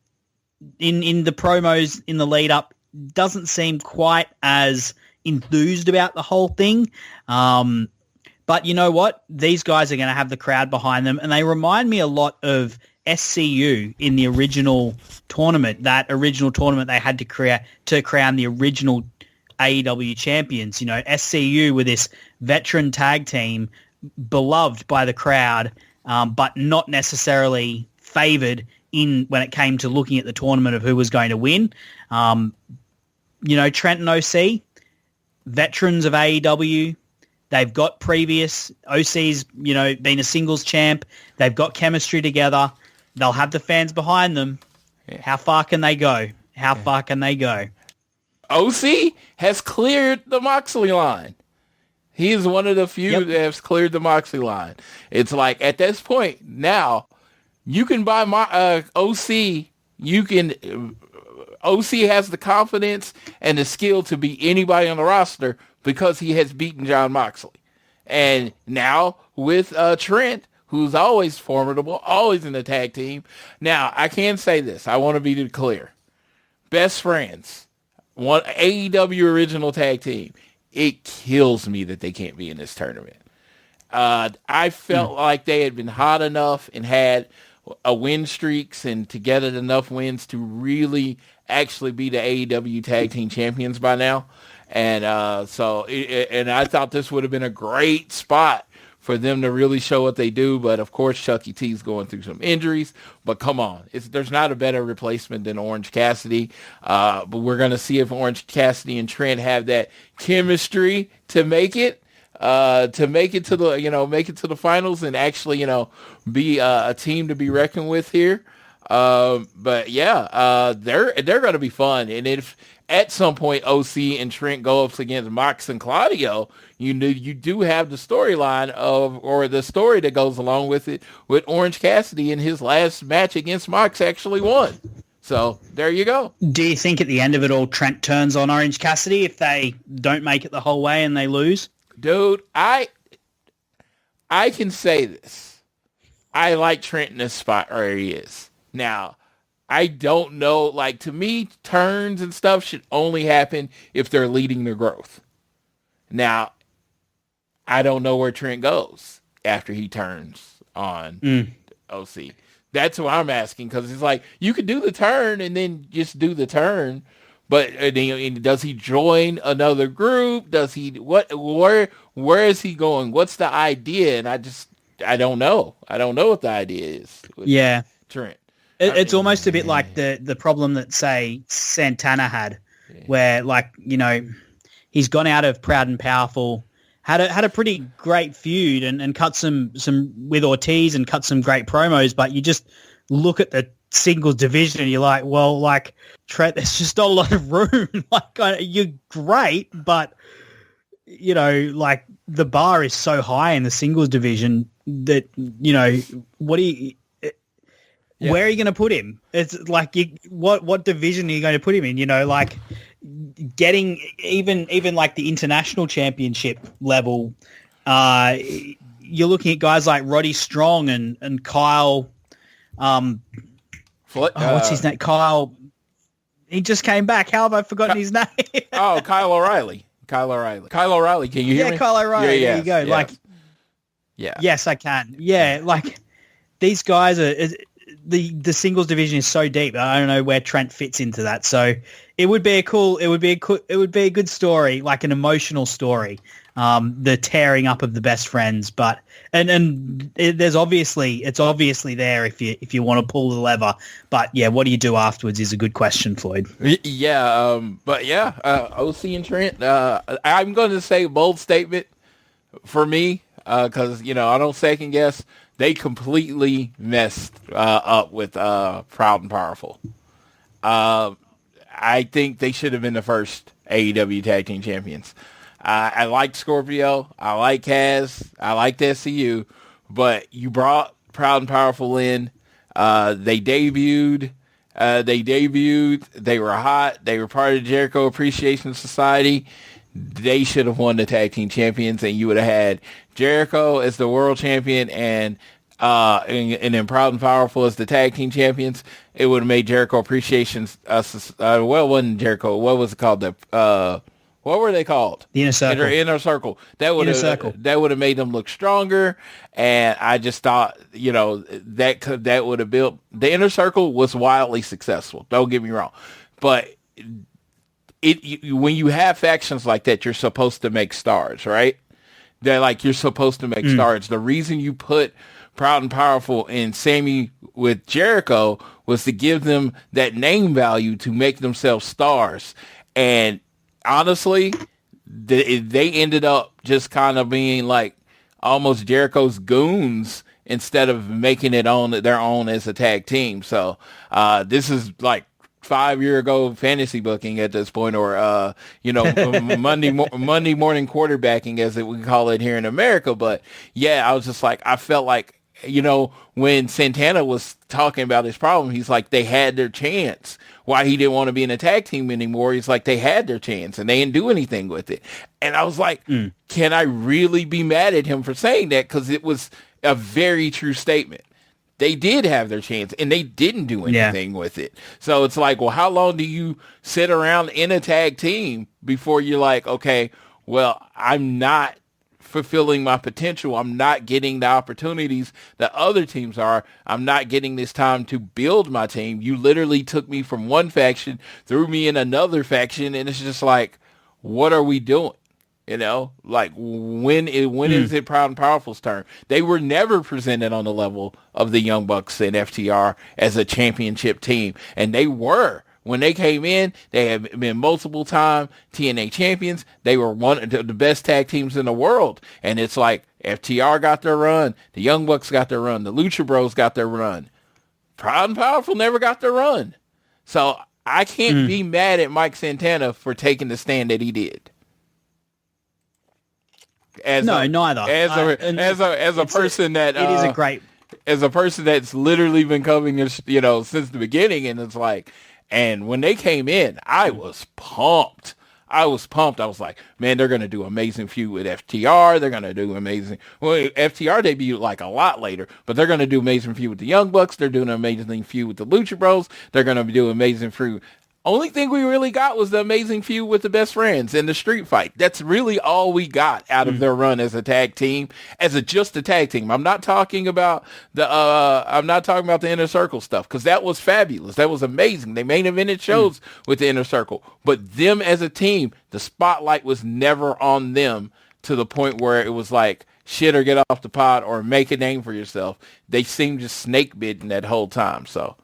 in the promos in the lead up, doesn't seem quite as enthused about the whole thing. But you know what? These guys are going to have the crowd behind them, and they remind me a lot of SCU in the original tournament. That original tournament they had to crown the original AEW champions. SCU were this veteran tag team, beloved by the crowd, but not necessarily favored when it came to looking at the tournament of who was going to win. Trent and OC, veterans of AEW. They've got previous OC's, been a singles champ. They've got chemistry together. They'll have the fans behind them. Yeah. How far can they go? Far can they go? OC has cleared the Moxley line. He is one of the few that has cleared the Moxley line. It's like at this point now, you can buy my OC. OC has the confidence and the skill to beat anybody on the roster because he has beaten Jon Moxley. And now with Trent, who's always formidable, always in the tag team. Now, I can say this. I want to be clear. Best Friends, one AEW original tag team. It kills me that they can't be in this tournament. I felt like they had been hot enough and had a win streaks and together enough wins to really actually be the AEW Tag Team Champions by now. And and I thought this would have been a great spot for them to really show what they do. But, of course, Chucky T's going through some injuries. But come on, there's not a better replacement than Orange Cassidy. But we're going to see if Orange Cassidy and Trent have that chemistry to make it to the finals and actually, be a team to be reckoned with here. But yeah, they're going to be fun. And if at some point OC and Trent go up against Mox and Claudio, you do have the storyline or the story that goes along with it, with Orange Cassidy in his last match against Mox actually won. So there you go. Do you think at the end of it all, Trent turns on Orange Cassidy if they don't make it the whole way and they lose? Dude, I can say this. I like Trent in this spot where he is. Now, I don't know, like, to me, turns and stuff should only happen if they're leading their growth. Now, I don't know where Trent goes after he turns on OC. That's what I'm asking, because it's like, you could do the turn and then just do the turn, but does he join another group? Does he, where is he going? What's the idea? And I don't know. I don't know what the idea is. Yeah. Trent. It's almost a bit like the problem that, say, Santana had, where, like, he's gone out of Proud and Powerful, had a pretty great feud and cut some with Ortiz and cut some great promos, but you just look at the singles division and you're like, well, like, Trent, there's just not a lot of room. Like, you're great, but, like, the bar is so high in the singles division that, what do you... Yeah. Where are you going to put him? It's like, what division are you going to put him in? Like getting even like the international championship level. You're looking at guys like Roddy Strong and Kyle. What's his name? Kyle. He just came back. How have I forgotten his name? Kyle O'Reilly. Kyle O'Reilly. Can you hear me? Yeah, Kyle O'Reilly. Yeah, there you go. Yeah. Like, yeah. Yes, I can. Yeah, like these guys are. The singles division is so deep. I don't know where Trent fits into that. So it would be a good story, like an emotional story. the tearing up of the best friends, but it's obviously there if you want to pull the lever, but yeah, what do you do afterwards is a good question, Floyd. OC and Trent, I'm going to say bold statement for me, because I don't second guess. They completely messed up with Proud and Powerful. I think they should have been the first AEW Tag Team Champions. I liked Scorpio. I like Kaz. I liked SCU. But you brought Proud and Powerful in. They debuted. They were hot. They were part of the Jericho Appreciation Society. They should have won the Tag Team Champions, and you would have had Jericho as the World Champion and then Proud and Powerful as the Tag Team Champions. It would have made Jericho Appreciation. It wasn't Jericho. What was it called? What were they called? The Inner Circle. Inner Circle. That would have made them look stronger. And I just thought, that would have built. The Inner Circle was wildly successful. Don't get me wrong, but when you have factions like that, you're supposed to make stars, right? You're supposed to make stars. The reason you put Proud and Powerful and Sammy with Jericho was to give them that name value to make themselves stars. And honestly, they ended up just kind of being like almost Jericho's goons instead of making it on their own as a tag team. So this is like 5 year ago fantasy booking at this point, or Monday morning quarterbacking, as we call it here in America. But yeah, I was just like, I felt like, when Santana was talking about his problem, he's like, they had their chance. Why he didn't want to be in a tag team anymore, he's like, they had their chance and they didn't do anything with it. And I was like, can I really be mad at him for saying that? Because it was a very true statement. They did have their chance and they didn't do anything with it. So it's like, well, how long do you sit around in a tag team before you're like, okay, well, I'm not fulfilling my potential. I'm not getting the opportunities that other teams are. I'm not getting this time to build my team. You literally took me from one faction, threw me in another faction, and it's just like, what are we doing? When is it Proud and Powerful's turn? They were never presented on the level of the Young Bucks and FTR as a championship team, and they were. When they came in, they had been multiple time TNA champions. They were one of the best tag teams in the world. And it's like FTR got their run. The Young Bucks got their run. The Lucha Bros got their run. Proud and Powerful never got their run. So I can't be mad at Mike Santana for taking the stand that he did. Neither. As a person that's literally been coming, since the beginning, and it's like, and when they came in, I was pumped. I was like, man, they're going to do amazing feud with FTR. They're going to do amazing. Well, FTR debuted like a lot later, but they're going to do amazing feud with the Young Bucks. They're doing an amazing feud with the Lucha Bros. They're going to do amazing feud. Only thing we really got was the amazing feud with the Best Friends and the street fight. That's really all we got out of their run as a tag team, just a tag team. I'm not talking about the Inner Circle stuff, because that was fabulous. That was amazing. They main evented shows with the Inner Circle, but them as a team, the spotlight was never on them to the point where it was like, shit or get off the pot or make a name for yourself. They seemed just snake bitten that whole time. So.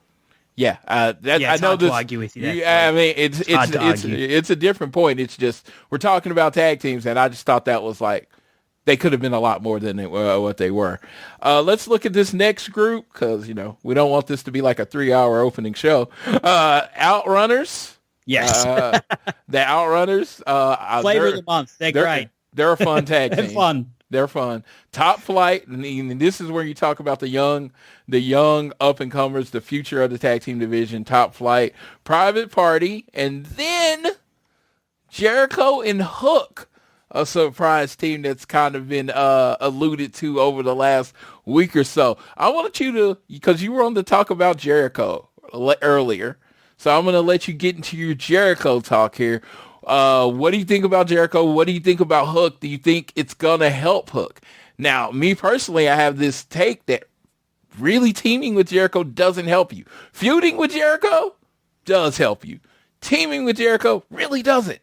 Yeah, I know to argue with you. I mean, it's a different point. It's just we're talking about tag teams, and I just thought that was like they could have been a lot more than what they were. Let's look at this next group, because we don't want this to be like a 3-hour opening show. Outrunners, yes, the Outrunners, flavor of the month. They're great. They're a fun tag team. They're fun. Top Flight, and this is where you talk about the young up and comers, the future of the tag team division. Top Flight, Private Party, and then Jericho and Hook, a surprise team that's kind of been alluded to over the last week or so. I want you to, because you were on to talk about Jericho earlier, so I'm going to let you get into your Jericho talk here. What do you think about Jericho? What do you think about Hook? Do you think it's going to help Hook? Now, me personally, I have this take that really teaming with Jericho doesn't help you. Feuding with Jericho does help you. Teaming with Jericho really doesn't.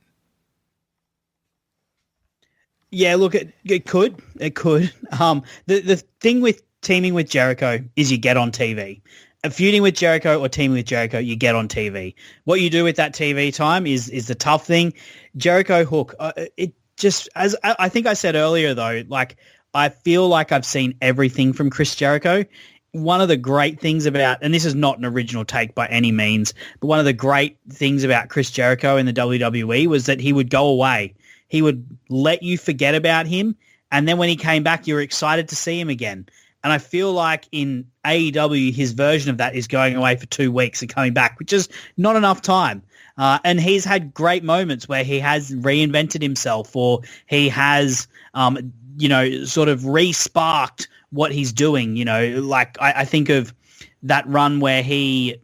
Yeah, look, it could. The thing with teaming with Jericho is you get on TV. Feuding with Jericho or teaming with Jericho, you get on TV. What you do with that TV time is the tough thing. Jericho Hook, it just, as I think I said earlier though, like I feel like I've seen everything from Chris Jericho. One of the great things about, and this is not an original take by any means, but one of the great things about Chris Jericho in the WWE was that he would go away. He would let you forget about him. And then when he came back, you were excited to see him again. And I feel like in AEW, his version of that is going away for 2 weeks and coming back, which is not enough time. And he's had great moments where he has reinvented himself or he has, sort of re-sparked what he's doing. Like I think of that run where he,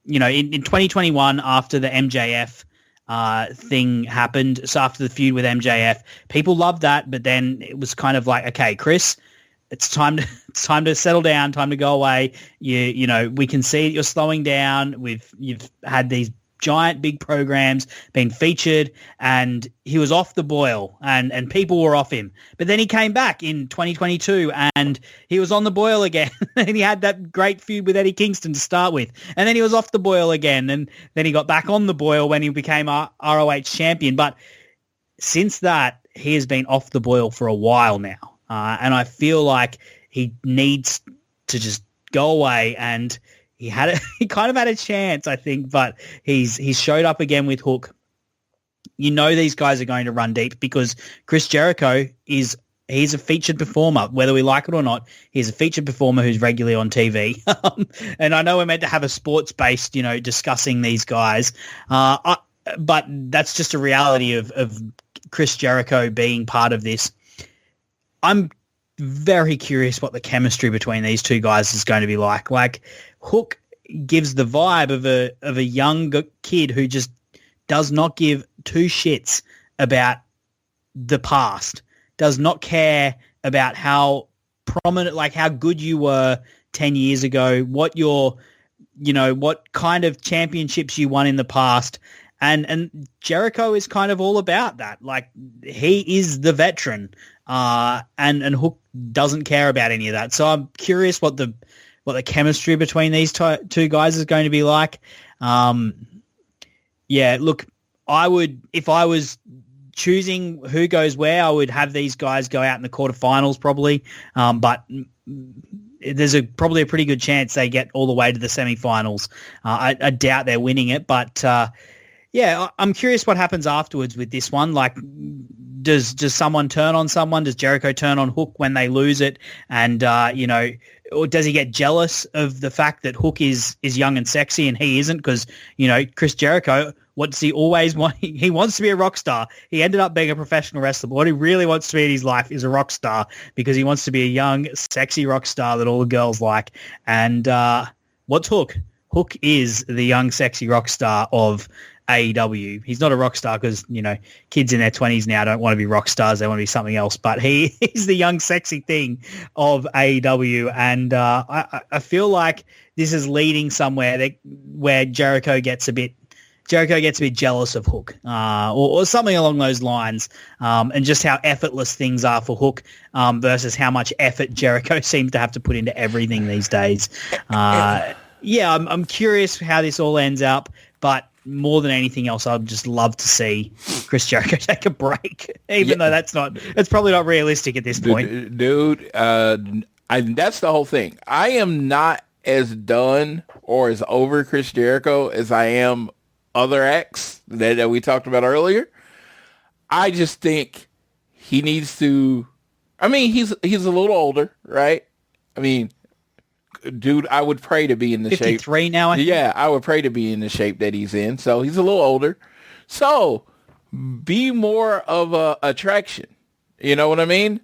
in 2021 after the MJF thing happened. So after the feud with MJF, people loved that, but then it was kind of like, okay, Chris, it's time to settle down, time to go away. We can see that you're slowing down. You've had these giant big programs being featured, and he was off the boil, and people were off him. But then he came back in 2022, and he was on the boil again. And he had that great feud with Eddie Kingston to start with, and then he was off the boil again, and then he got back on the boil when he became ROH champion. But since that, he has been off the boil for a while now, and I feel like he needs to just go away. And he kind of had a chance, I think, but he's showed up again with Hook. These guys are going to run deep because Chris Jericho he's a featured performer, whether we like it or not. He's a featured performer who's regularly on TV. And I know we're meant to have a sports-based, discussing these guys, but that's just a reality of Chris Jericho being part of this. I'm very curious what the chemistry between these two guys is going to be like. Like, Hook gives the vibe of a young kid who just does not give two shits about the past, does not care about how prominent, like how good you were 10 years ago, what what kind of championships you won in the past. And Jericho is kind of all about that. Like, he is the veteran, and Hook doesn't care about any of that. So I'm curious what the chemistry between these two guys is going to be like. Look, if I was choosing who goes where, I would have these guys go out in the quarterfinals probably. But there's probably a pretty good chance they get all the way to the semifinals. I doubt they're winning it, but I'm curious what happens afterwards with this one. Like, does someone turn on someone? Does Jericho turn on Hook when they lose it? And, or does he get jealous of the fact that Hook is young and sexy and he isn't? Because, Chris Jericho, what does he always want? He wants to be a rock star. He ended up being a professional wrestler. But what he really wants to be in his life is a rock star, because he wants to be a young, sexy rock star that all the girls like. And what's Hook? Hook is the young, sexy rock star of AEW. He's not a rock star because, kids in their 20s now don't want to be rock stars. They want to be something else. But he's the young, sexy thing of AEW. And I feel like this is leading somewhere where Jericho gets a bit jealous of Hook, or something along those lines, and just how effortless things are for Hook versus how much effort Jericho seems to have to put into everything these days. I'm curious how this all ends up, but more than anything else, I'd just love to see Chris Jericho take a break, even though it's probably not realistic at this point. Dude, that's the whole thing. I am not as done or as over Chris Jericho as I am other acts that we talked about earlier. I just think he needs to, he's a little older, right? Dude, I would pray to be in the 53 shape. 53 now, I think. Yeah, I would pray to be in the shape that he's in. So he's a little older. So be more of a attraction. You know what I mean?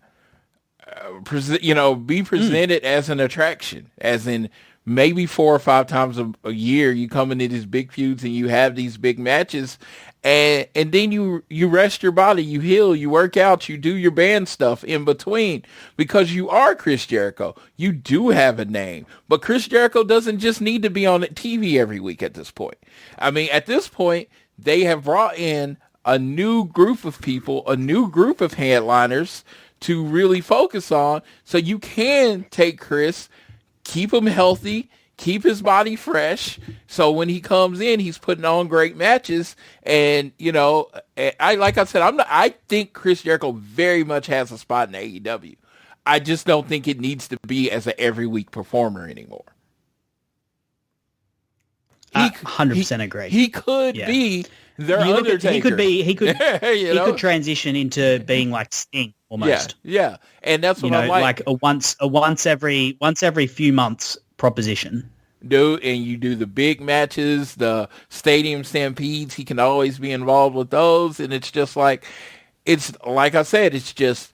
Be presented as an attraction, as in maybe 4 or 5 times a year you come into these big feuds and you have these big matches, and then you rest your body, you heal, you work out, you do your band stuff in between, because you are Chris Jericho. You do have a name, but Chris Jericho doesn't just need to be on TV every week at this point. At this point, they have brought in a new group of people, a new group of headliners to really focus on, so you can take Chris, keep him healthy, keep his body fresh, so when he comes in, he's putting on great matches. And I think Chris Jericho very much has a spot in AEW. I just don't think it needs to be as an every week performer anymore. 100% agree. He could be their Undertaker. He could transition into being like Sting almost. Yeah. And that's what I'm like. Like a once every few months proposition. And you do the big matches, the stadium stampedes. He can always be involved with those. And it's just like I said, it's just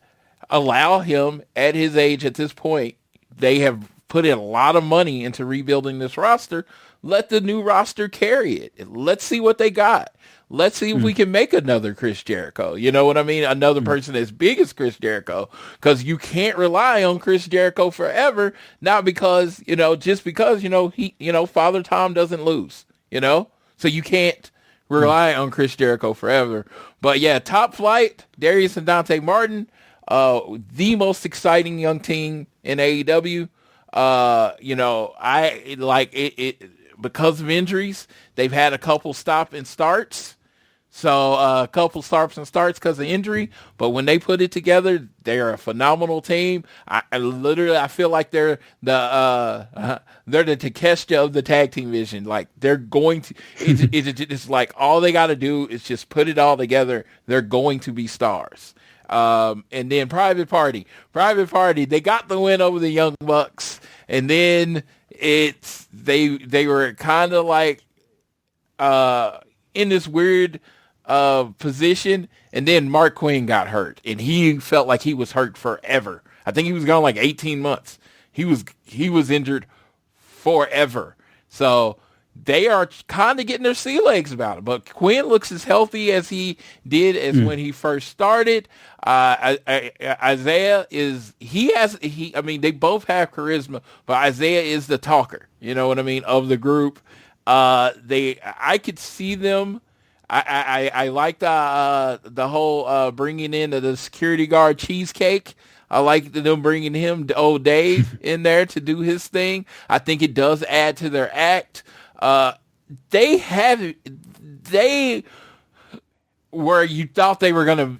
allow him at his age at this point. They have put in a lot of money into rebuilding this roster. Let the new roster carry it. Let's see what they got. Let's see if we can make another Chris Jericho. You know what I mean? Another person as big as Chris Jericho. Because you can't rely on Chris Jericho forever. Not because, just because, Father Tom doesn't lose, So you can't rely on Chris Jericho forever. But yeah, Top Flight, Darius and Dante Martin, the most exciting young team in AEW. I like it because of injuries. They've had a couple stop and starts. So a couple stops and starts because of injury. But when they put it together, they're a phenomenal team. I feel like they're the Takeshita of the tag team vision. Like they're going to, it's like all they got to do is just put it all together. They're going to be stars. And then Private Party, they got the win over the Young Bucks. And then they were kind of like in this weird position, and then Mark Quinn got hurt, and he felt like he was hurt forever. I think he was gone like 18 months. He was injured forever. So they are kind of getting their sea legs about it. But Quinn looks as healthy as he did as when he first started. Isaiah they both have charisma, but Isaiah is the talker, you know what I mean, of the group. I could see them. I like the whole bringing in the security guard Cheesecake. I like them bringing him, old Dave, in there to do his thing. I think it does add to their act. They where you thought they were gonna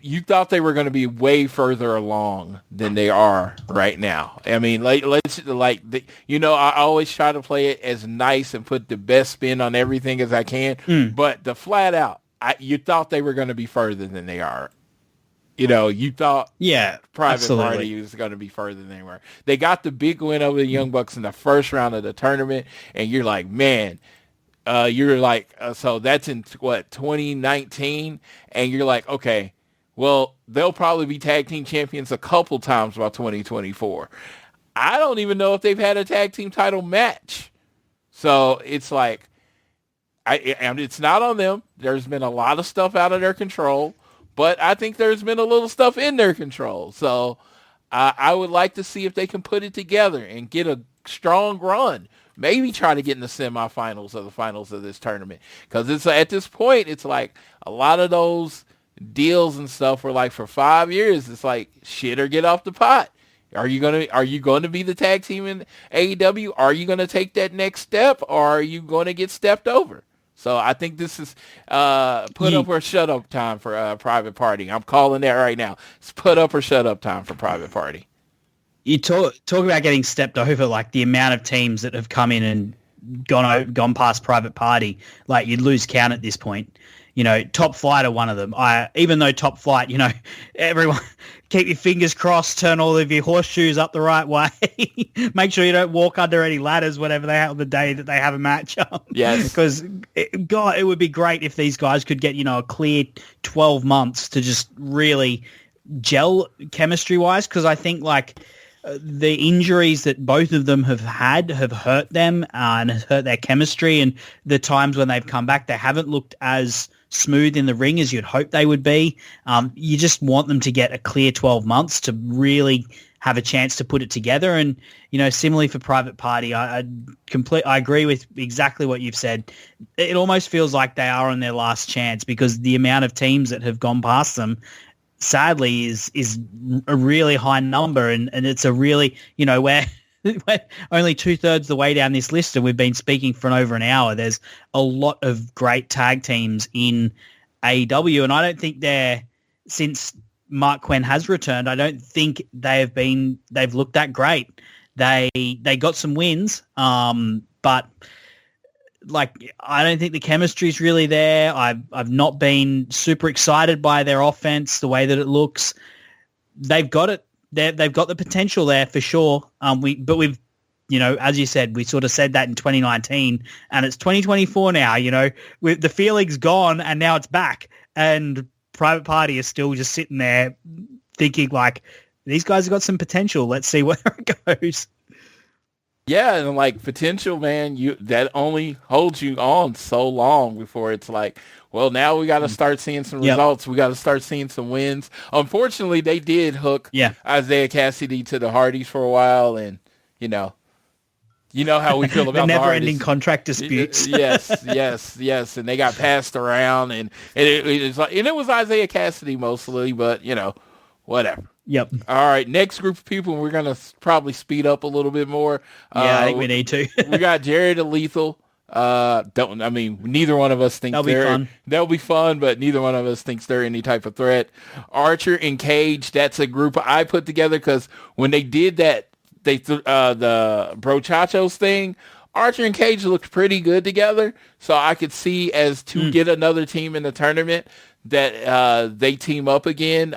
be way further along than they are right now. I mean, I always try to play it as nice and put the best spin on everything as I can. But the flat out, you thought they were going to be further than they are. You thought Private Party was going to be further than they were. They got the big win over the Young Bucks in the first round of the tournament, and you're like, man. So that's in 2019, and you're like, okay, well, they'll probably be tag team champions a couple times by 2024. I don't even know if they've had a tag team title match. So it's like, and it's not on them. There's been a lot of stuff out of their control, but I think there's been a little stuff in their control. So I would like to see if they can put it together and get a strong run. Maybe try to get in the semifinals or the finals of this tournament. Because it's at this point, it's like a lot of those deals and stuff were like for 5 years. It's like shit or get off the pot. Are you gonna be the tag team in AEW? Are you gonna take that next step, or are you gonna get stepped over? So I think this is put up or shut up time for Private Party. I'm calling that right now. It's put up or shut up time for Private Party. You talk about getting stepped over, like the amount of teams that have come in and gone past Private Party, like you'd lose count at this point. Top Flight are one of them. Even though Top Flight, everyone keep your fingers crossed, turn all of your horseshoes up the right way. Make sure you don't walk under any ladders, whatever they have on the day that they have a match. Yes. Because, it would be great if these guys could get, a clear 12 months to just really gel chemistry-wise, because I think, the injuries that both of them have had have hurt them and hurt their chemistry, and the times when they've come back, they haven't looked as smooth in the ring as you'd hope they would be. You just want them to get a clear 12 months to really have a chance to put it together. And, similarly for Private Party, I agree with exactly what you've said. It almost feels like they are on their last chance because the amount of teams that have gone past them, sadly, is a really high number. And it's a really, where we're only 2/3 the way down this list and we've been speaking for over an hour. There's a lot of great tag teams in AEW, and I don't think since Mark Quinn has returned, I don't think they've looked that great. They got some wins, but I don't think the chemistry's really there. I've not been super excited by their offense, the way that it looks. They've got it. They've got the potential there for sure. But we've, as you said, we sort of said that in 2019, and it's 2024 now. The feeling's gone, and now it's back. And Private Party is still just sitting there thinking these guys have got some potential. Let's see where it goes. Yeah, and potential, man, that only holds you on so long before it's well, now we got to start seeing some results. We got to start seeing some wins. Unfortunately, they did hook Isaiah Cassidy to the Hardys for a while, and you know how we feel about the never-ending contract disputes. yes, and they got passed around, and it was Isaiah Cassidy mostly, but whatever. Yep. All right, next group of people, we're gonna probably speed up a little bit more. Yeah, I think we need to. We got Jared and Lethal. Neither one of us thinks they'll be fun, but neither one of us thinks they're any type of threat. Archer and Cage, that's a group I put together because when they did that, the Brochachos thing, Archer and Cage looked pretty good together. So I could see as to get another team in the tournament that they team up again.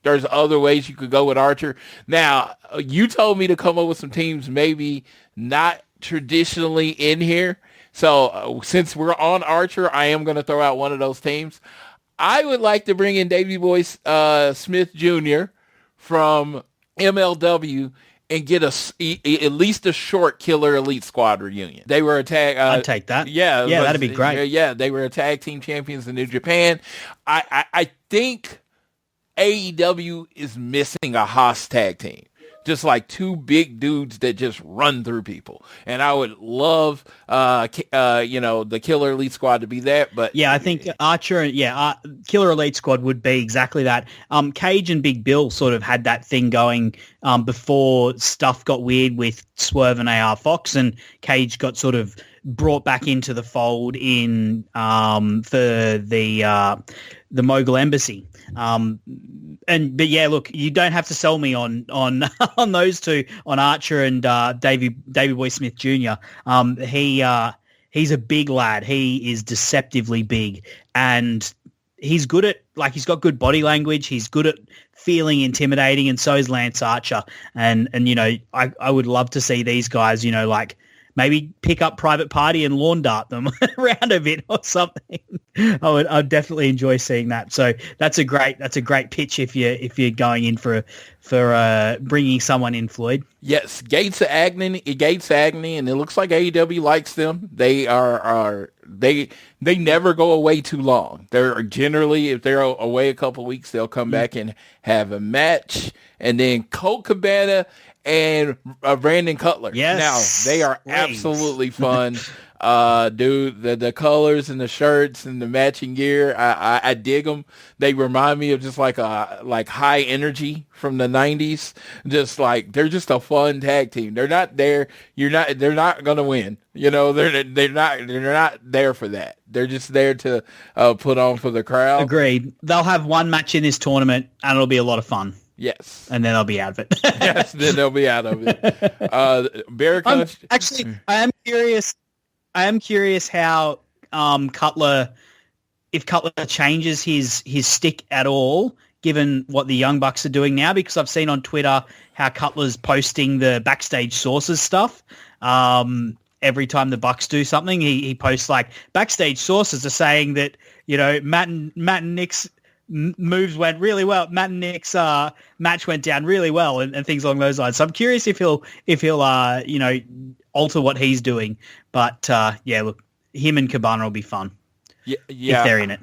There's other ways you could go with Archer. Now, you told me to come up with some teams maybe not traditionally in here. So since we're on Archer, I am going to throw out one of those teams. I would like to bring in Davey Boy Smith Jr. from MLW and get at least a short Killer Elite Squad reunion. They were a tag. I'd take that. Yeah, that'd be great. Yeah, they were a tag team champions in New Japan. I think AEW is missing a Haas tag team. Just two big dudes that just run through people. And I would love, the Killer Elite Squad to be that. But yeah, I think Archer, Killer Elite Squad would be exactly that. Cage and Big Bill sort of had that thing going before stuff got weird with Swerve and AR Fox, and Cage got sort of brought back into the fold for the Mogul Embassy. But yeah, look, you don't have to sell me on those two, on Archer and Davey Boy Smith Jr. He's a big lad. He is deceptively big, and he's good at he's got good body language. He's good at feeling intimidating, and so is Lance Archer. And I would love to see these guys, maybe pick up Private Party and lawn dart them around a bit or something. I'd definitely enjoy seeing that. So that's a great pitch if you're going in for bringing someone in, Floyd. Yes, Gates of Agony, and it looks like AEW likes them. They they never go away too long. They're generally, if they're away a couple weeks, they'll come back and have a match, and then Colt Cabana and Brandon Cutler. Yes. Now, they are absolutely fun. Dude, the colors and the shirts and the matching gear, I dig them. They remind me of just like high energy from the 90s. Just they're just a fun tag team. They're not there. They're not going to win. They're not there for that. They're just there to put on for the crowd. Agreed. They'll have one match in this tournament and it'll be a lot of fun. Yes. And then they'll be out of it. Yes, then they'll be out of it. Bear Country. Actually, I am curious how Cutler, if Cutler changes his stick at all, given what the Young Bucks are doing now, because I've seen on Twitter how Cutler's posting the backstage sources stuff. Every time the Bucks do something, he posts backstage sources are saying that, Matt and Nick's moves went really well. Matt and Nick's match went down really well, and things along those lines. So I'm curious if he'll alter what he's doing. But look, him and Cabana will be fun. Yeah, if they're in it.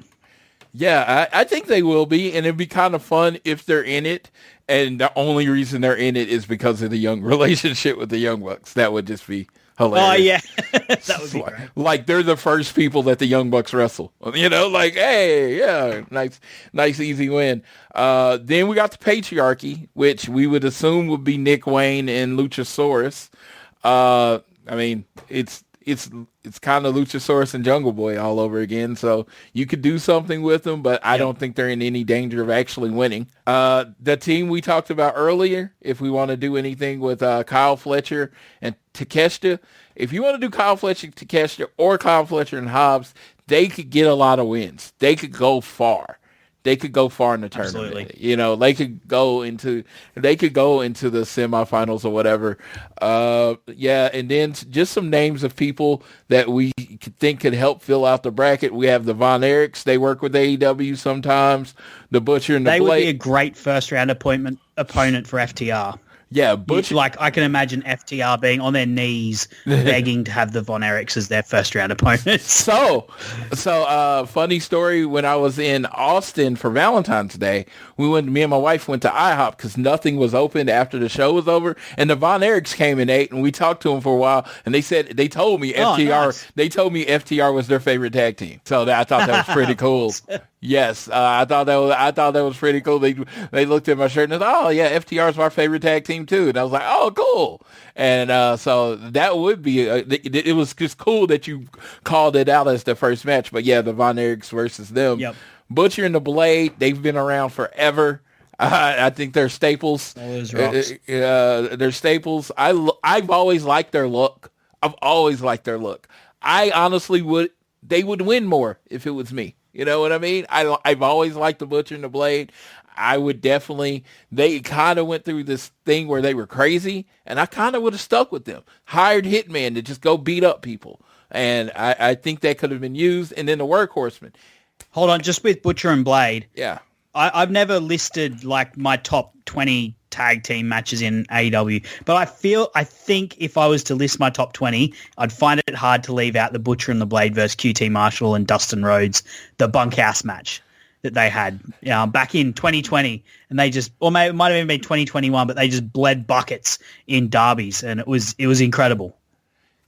Yeah, I think they will be, and it'd be kind of fun if they're in it, and the only reason they're in it is because of the Young relationship with the Young Bucks. That would just be hilarious. Oh, yeah. That would be great. Like, they're the first people that the Young Bucks wrestle. You know, like, hey, yeah, nice, easy win. Then we got the Patriarchy, which we would assume would be Nick Wayne and Luchasaurus. I mean, it's kind of Luchasaurus and Jungle Boy all over again. So you could do something with them, but I don't think they're in any danger of actually winning. The team we talked about earlier, if we want to do anything with Kyle Fletcher and Takeshita, if you want to do Kyle Fletcher, Takeshita, or Kyle Fletcher and Hobbs, they could get a lot of wins. They could go far. They could go far in the tournament. Absolutely. You know, they could go into the semifinals or whatever. And then just some names of people that we think could help fill out the bracket. We have the Von Erichs. They work with AEW sometimes. The Butcher and the Blade. They would be a great first round opponent for FTR. Yeah, Butcher. Like, I can imagine FTR being on their knees begging to have the Von Erichs as their first round opponents. So, funny story, when I was in Austin for Valentine's Day, me and my wife went to IHOP because nothing was open after the show was over, and the Von Erichs came and ate, and we talked to them for a while, and they told me FTR was their favorite tag team. So I thought that was pretty cool. Yes, I thought that was pretty cool. They looked at my shirt and said, "Oh yeah, FTR is my favorite tag team too." And I was like, "Oh, cool." And so that would be it was just cool that you called it out as the first match. But yeah, the Von Erichs versus them. Yep. Butcher and the Blade, they've been around forever. I think they're staples. They're staples. I've always liked their look. I honestly they would win more if it was me. You know what I mean? I've always liked the Butcher and the Blade. I would definitely, they kind of went through this thing where they were crazy, and I kind of would have stuck with them. Hired hitmen to just go beat up people. And I think that could have been used. And then the Workhorsemen. Hold on, just with Butcher and Blade. Yeah. I've never listed like my top 20 tag team matches in AEW, but I think if I was to list my top 20, I'd find it hard to leave out the Butcher and the Blade versus QT Marshall and Dustin Rhodes, the bunkhouse match that they had back in 2020, and they just, or it might have even been 2021, but they just bled buckets in derbies, and it was incredible.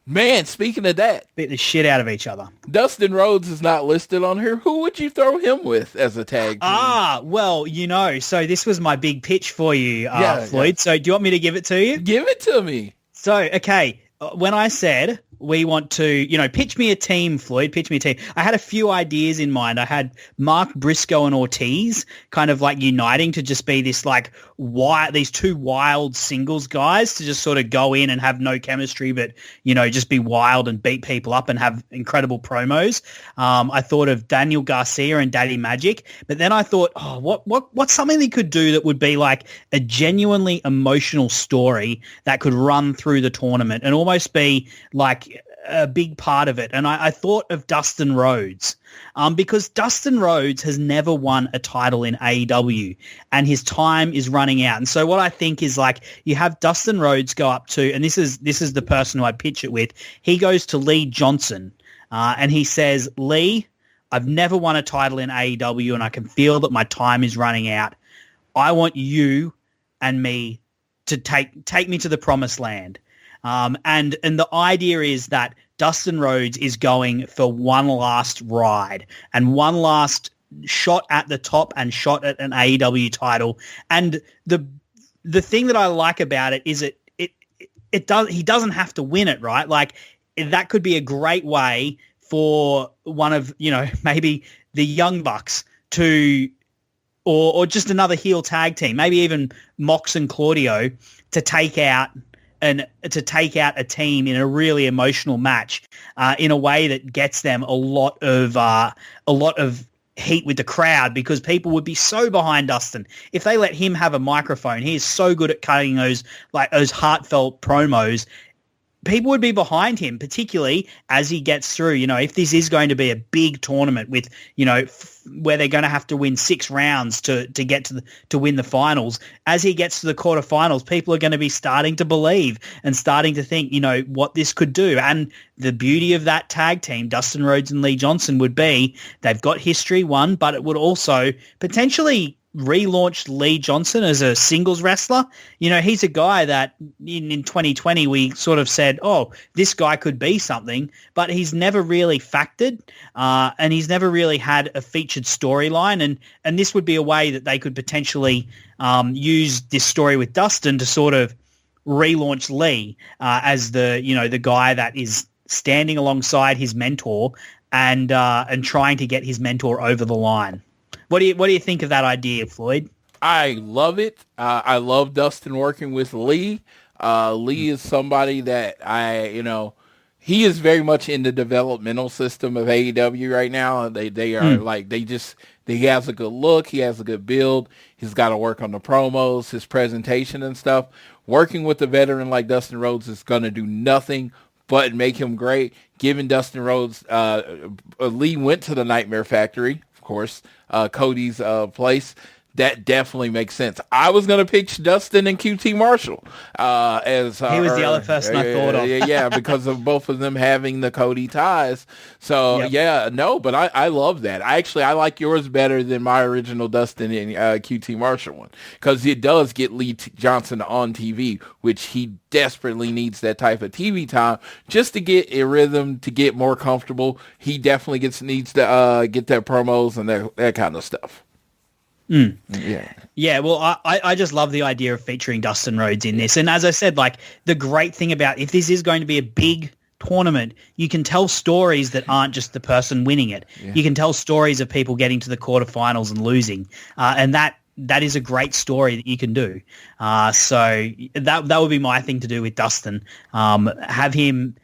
Man, speaking of that, Beat the shit out of each other. Dustin Rhodes is not listed on here. Who would you throw him with as a tag team? Well, so this was my big pitch for you, Floyd. Yeah. So do you want me to give it to you? Give it to me. So, okay, when I said we want to, pitch me a team, Floyd, pitch me a team, I had a few ideas in mind. I had Mark Briscoe and Ortiz kind of like uniting to just be this like these two wild singles guys to just sort of go in and have no chemistry, but, just be wild and beat people up and have incredible promos. I thought of Daniel Garcia and Daddy Magic, but then I thought, what's something they could do that would be like a genuinely emotional story that could run through the tournament and almost be like a big part of it. And I thought of Dustin Rhodes because Dustin Rhodes has never won a title in AEW and his time is running out. And so what I think is like you have Dustin Rhodes go up to, and this is the person who I pitch it with, he goes to Lee Johnson and he says, Lee, I've never won a title in AEW and I can feel that my time is running out. I want you and me to take me to the promised land. And the idea is that Dustin Rhodes is going for one last ride and one last shot at the top and shot at an AEW title. And the thing that I like about it is he doesn't have to win it, right? Like that could be a great way for one of, maybe the Young Bucks to, or just another heel tag team, maybe even Mox and Claudio to take out a team in a really emotional match in a way that gets them a lot of heat with the crowd because people would be so behind Dustin. If they let him have a microphone, he is so good at cutting those heartfelt promos. people would be behind him, particularly as he gets through. If this is going to be a big tournament with, where they're going to have to win 6 rounds to get to win the finals, as he gets to the quarterfinals, people are going to be starting to believe and starting to think, what this could do. And the beauty of that tag team, Dustin Rhodes and Lee Johnson, would be they've got history, one, but it would also potentially relaunched Lee Johnson as a singles wrestler. He's a guy that in 2020 we sort of said, oh, this guy could be something, but he's never really factored and he's never really had a featured storyline. And this would be a way that they could potentially use this story with Dustin to sort of relaunch Lee as the guy that is standing alongside his mentor and trying to get his mentor over the line. What do you think of that idea, Floyd? I love it. I love Dustin working with Lee. Lee is somebody that he is very much in the developmental system of AEW right now. They are he has a good look. He has a good build. He's got to work on the promos, his presentation and stuff. Working with a veteran like Dustin Rhodes is going to do nothing but make him great. Given Dustin Rhodes, Lee went to the Nightmare Factory, of course, Cody's place. That definitely makes sense. I was going to pitch Dustin and QT Marshall as he was the other person I thought of. Yeah, because of both of them having the Cody ties. So but I love that. I like yours better than my original Dustin and QT Marshall one, because it does get Lee Johnson on TV, which he desperately needs that type of TV time just to get a rhythm, to get more comfortable. He definitely needs to get their promos and that kind of stuff. Yeah. Well, I just love the idea of featuring Dustin Rhodes in this. And as I said, like, the great thing about if this is going to be a big tournament, you can tell stories that aren't just the person winning it. Yeah. You can tell stories of people getting to the quarterfinals and losing. And that is a great story that you can do. So that would be my thing to do with Dustin. Have him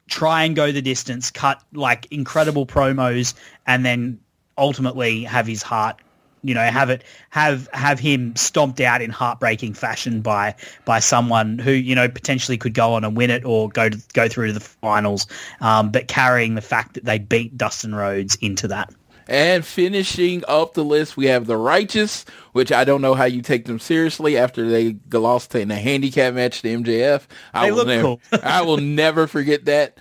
try and go the distance, cut like incredible promos, and then ultimately have his heart, have him stomped out in heartbreaking fashion by someone who, potentially could go on and win it or go through to the finals, but carrying the fact that they beat Dustin Rhodes into that. And finishing up the list, we have the Righteous, which I don't know how you take them seriously after they lost in a handicap match to MJF. They look cool. I will never forget that.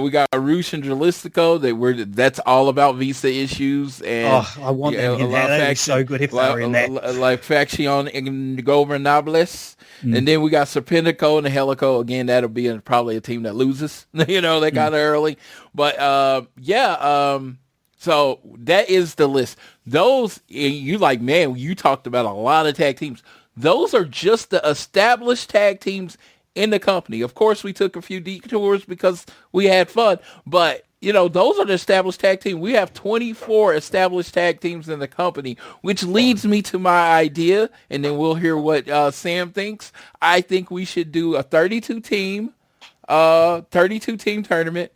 We got Rush and Jalisco. That's all about visa issues. And I want them in there. They'd be so good if they were in there. Like Faction and Gobernables. And then we got Serpentico and the Helico. Again, that'll be probably a team that loses. They got it early. But so that is the list. Those, you talked about a lot of tag teams. Those are just the established tag teams in the company. Of course, we took a few detours because we had fun, but those are the established tag teams. We have 24 established tag teams in the company, which leads me to my idea, and then we'll hear what Sam thinks. I think we should do a 32-team tournament,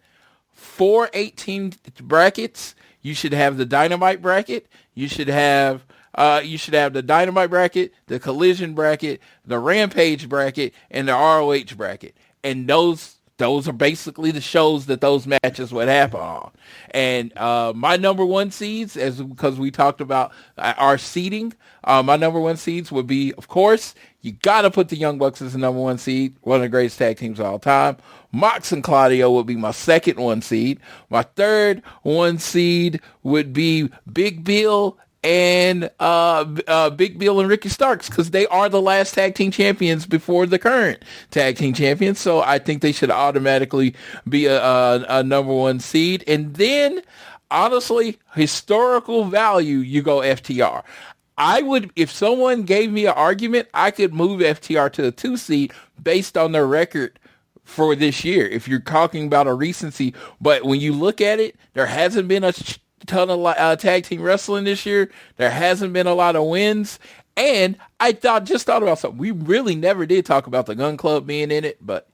4 8-team brackets. You should have the Dynamite bracket. You should have the Dynamite bracket, the Collision bracket, the Rampage bracket, and the ROH bracket. And those are basically the shows that those matches would happen on. And my number one seeds, because we talked about our seeding, my number one seeds would be, of course, you got to put the Young Bucks as the number one seed, one of the greatest tag teams of all time. Mox and Claudio would be my second one seed. My third one seed would be Big Bill and Ricky Starks, because they are the last tag team champions before the current tag team champions. So I think they should automatically be a number one seed. And then, honestly, historical value, you go FTR. I would, if someone gave me an argument, I could move FTR to a 2 seed based on their record for this year, if you're talking about a recency. But when you look at it, there hasn't been a ton of tag team wrestling this year. There hasn't been a lot of wins. And I thought about something. We really never did talk about the Gun Club being in it, but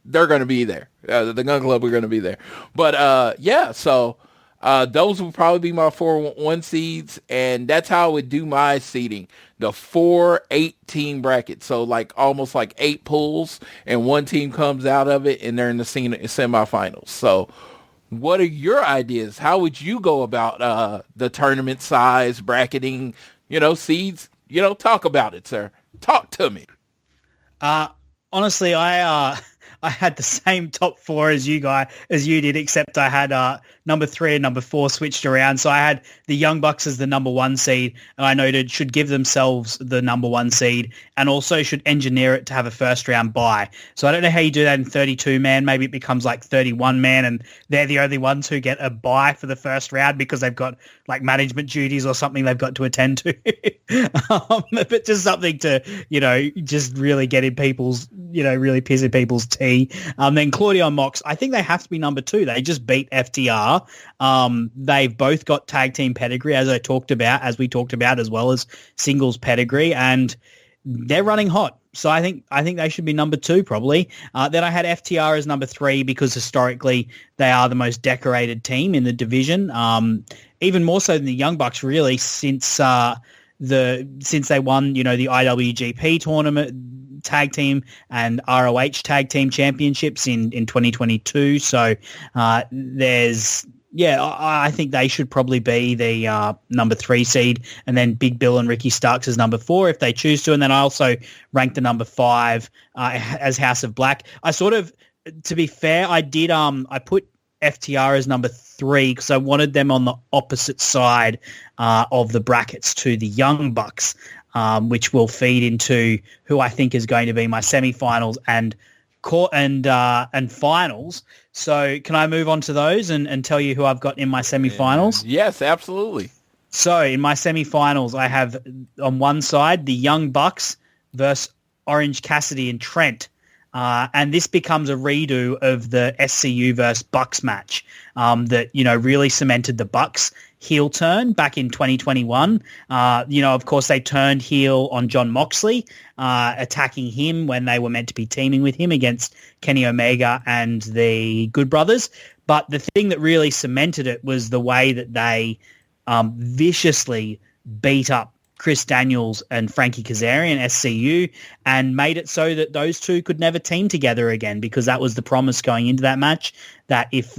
they're going to be there. The Gun Club are going to be there. But so Those would probably be my 4-1 seeds, and that's how I would do my seeding. The 4-8 team bracket. So like almost like 8 pools, and one team comes out of it, and they're in the semifinals. So what are your ideas? How would you go about the tournament size, bracketing, seeds? Talk about it, sir. Talk to me. Honestly, I had the same top 4 as you did, except I had number 3 and number 4 switched around. So I had the Young Bucks as the number 1 seed, and I noted should give themselves the number 1 seed, and also should engineer it to have a first round bye. So I don't know how you do that in 32 man. Maybe it becomes like 31 man, and they're the only ones who get a bye for the first round because they've got like management duties or something they've got to attend to. But just something to just really get in people's really pissing people's tea. Then Claudio and Mox, I think they have to be number 2. They just beat FTR. They've both got tag team pedigree, as we talked about, as well as singles pedigree, and they're running hot. So I think they should be number 2 probably. Then I had FTR as number 3 because historically they are the most decorated team in the division, even more so than the Young Bucks really since they won the IWGP tournament tag team and ROH tag team championships in 2022. So I think they should probably be the number 3 seed, and then Big Bill and Ricky Starks as number 4 if they choose to. And then I also ranked the number 5 as House of Black. I sort of, to be fair, I did I put FTR as number 3 because I wanted them on the opposite side of the brackets to the Young Bucks, which will feed into who I think is going to be my semifinals and finals. So can I move on to those and tell you who I've got in my semifinals? Yes, absolutely. So in my semifinals, I have on one side the Young Bucks versus Orange Cassidy and Trent. And this becomes a redo of the SCU versus Bucks match that, really cemented the Bucks heel turn back in 2021. Of course, they turned heel on Jon Moxley, attacking him when they were meant to be teaming with him against Kenny Omega and the Good Brothers. But the thing that really cemented it was the way that they viciously beat up Chris Daniels and Frankie Kazarian, SCU, and made it so that those two could never team together again, because that was the promise going into that match, that if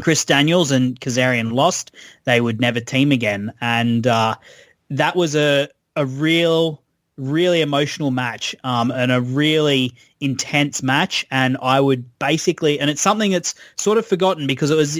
Chris Daniels and Kazarian lost, they would never team again. And that was a really emotional match and a really intense match. And I would basically, and it's something that's sort of forgotten because it was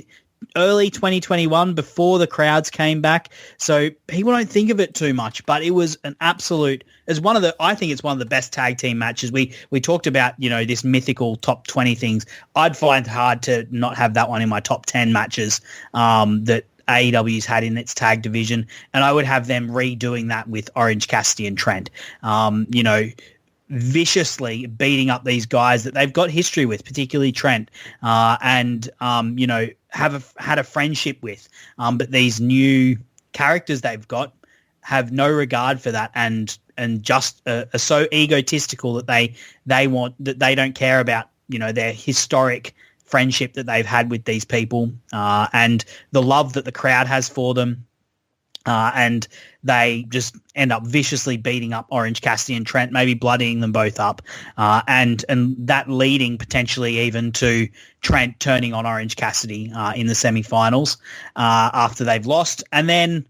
early 2021 before the crowds came back, so people don't think of it too much, but it was an absolute, I think it's one of the best tag team matches. We talked about this mythical top 20 things. I'd find it hard to not have that one in my top 10 matches that AEW's had in its tag division, and I would have them redoing that with Orange Cassidy and Trent, viciously beating up these guys that they've got history with, particularly Trent, and have had a friendship with, but these new characters they've got have no regard for that, and just are so egotistical that they don't care about their historic friendship that they've had with these people, and the love that the crowd has for them. And they just end up viciously beating up Orange Cassidy and Trent, maybe bloodying them both up, and that leading potentially even to Trent turning on Orange Cassidy in the semifinals after they've lost. And then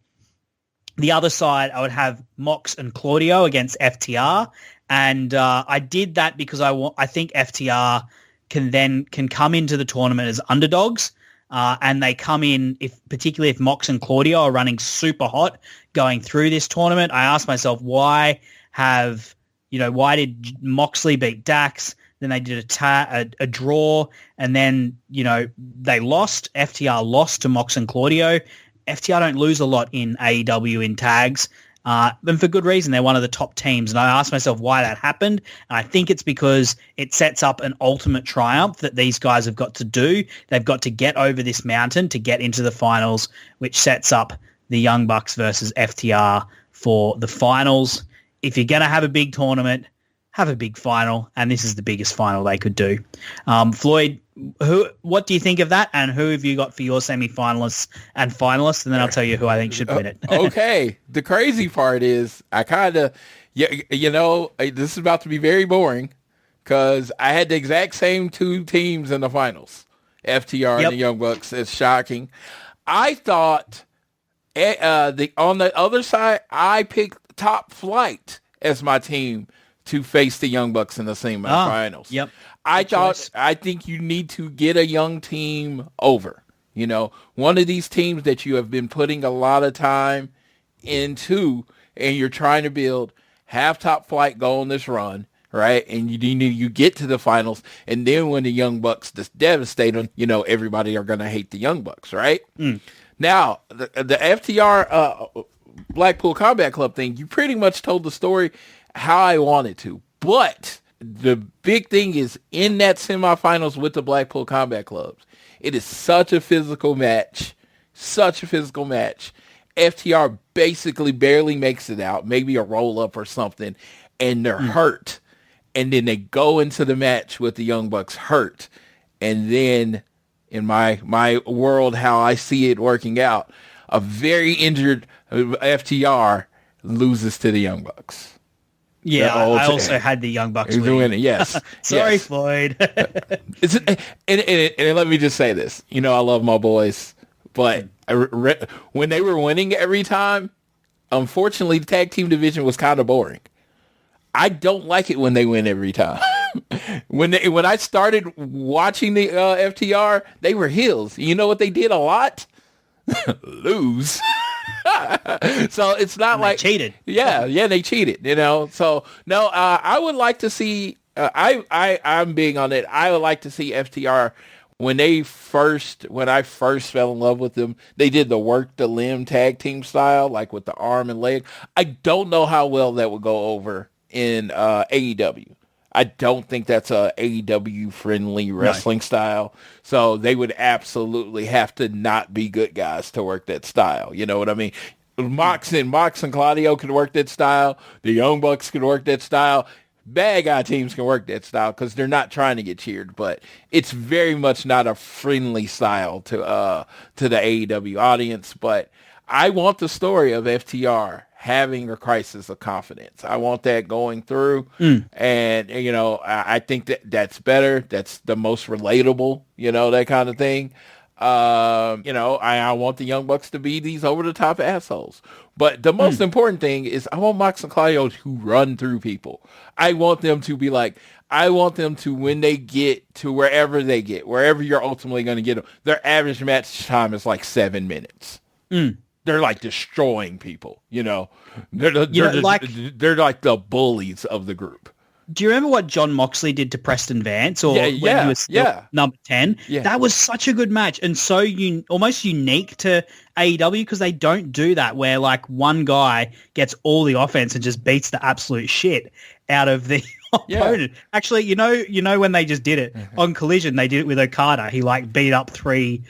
the other side, I would have Mox and Claudio against FTR, and I did that because I think FTR can come into the tournament as underdogs. And they come in, particularly if Mox and Claudio are running super hot going through this tournament. I asked myself, why did Moxley beat Dax? Then they did a draw, and then they lost. FTR lost to Mox and Claudio. FTR don't lose a lot in AEW in tags. And for good reason. They're one of the top teams. And I asked myself why that happened. And I think it's because it sets up an ultimate triumph that these guys have got to do. They've got to get over this mountain to get into the finals, which sets up the Young Bucks versus FTR for the finals. If you're going to have a big tournament, have a big final, and this is the biggest final they could do. Floyd, what do you think of that, and who have you got for your semi-finalists and finalists? And then I'll tell you who I think should win it. Okay. The crazy part is I kind of, this is about to be very boring because I had the exact same two teams in the finals, FTR and the Young Bucks. It's shocking. I thought on the other side, I picked Top Flight as my team to face the Young Bucks in the semifinals. Yep. I think you need to get a young team over. One of these teams that you have been putting a lot of time into and you're trying to build, have Top Flight go on this run, right? And you get to the finals, and then when the Young Bucks just devastate them, everybody are going to hate the Young Bucks, right? Now, the FTR Blackpool Combat Club thing, you pretty much told the story how I wanted to. But the big thing is in that semifinals with the Blackpool Combat Clubs, it is such a physical match. FTR basically barely makes it out, maybe a roll-up or something, and they're hurt. And then they go into the match with the Young Bucks hurt. And then in my world, how I see it working out, a very injured FTR loses to the Young Bucks. Yeah, I also had the Young Bucks winning. Yes. Sorry, yes. Floyd. and let me just say this. I love my boys, but when they were winning every time, unfortunately, the tag team division was kind of boring. I don't like it when they win every time. When I started watching the FTR, they were heels. You know what they did a lot? Lose. So it's not like cheated. Yeah, they cheated. So no, I would like to see. I'm big on it. I would like to see FTR when I first fell in love with them. They did the work the limb tag team style, like with the arm and leg. I don't know how well that would go over in AEW. I don't think that's a AEW friendly wrestling style. So they would absolutely have to not be good guys to work that style. You know what I mean? Mox and Claudio can work that style. The Young Bucks can work that style. Bad guy teams can work that style because they're not trying to get cheered. But it's very much not a friendly style to the AEW audience. But I want the story of FTR having a crisis of confidence. I want that going through. And, I think that's better. That's the most relatable, that kind of thing. I want the Young Bucks to be these over-the-top assholes. But the most important thing is I want Mox and Claudio to run through people. I want them to be like, when they get to wherever you're ultimately going to get them, their average match time is like 7 minutes. They're like destroying people, They're like the bullies of the group. Do you remember what John Moxley did to Preston Vance when he was still number 10? Yeah. That was such a good match and so almost unique to AEW because they don't do that where like one guy gets all the offense and just beats the absolute shit out of the opponent. Actually, you know when they just did it on Collision, they did it with Okada. He like beat up three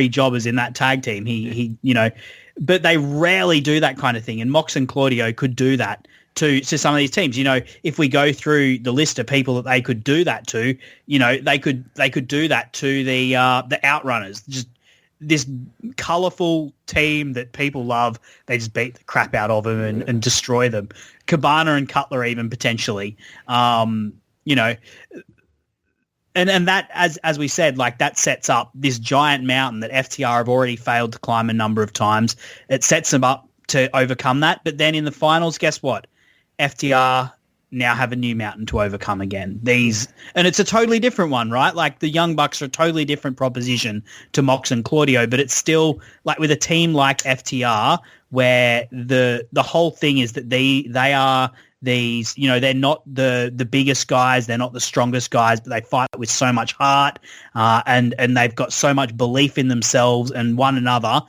jobbers in that tag team. He but they rarely do that kind of thing. And Mox and Claudio could do that to some of these teams. If we go through the list of people that they could do that to, they could do that to the Outrunners. Just this colourful team that people love. They just beat the crap out of them and destroy them. Cabana and Cutler even potentially, and that, as we said, like that sets up this giant mountain that FTR have already failed to climb a number of times. It sets them up to overcome that. But then in the finals, guess what? FTR now have a new mountain to overcome again. And it's a totally different one, right? Like the Young Bucks are a totally different proposition to Mox and Claudio, but it's still like with a team like FTR where the whole thing is that they are these, they're not the biggest guys, they're not the strongest guys, but they fight with so much heart and they've got so much belief in themselves and one another.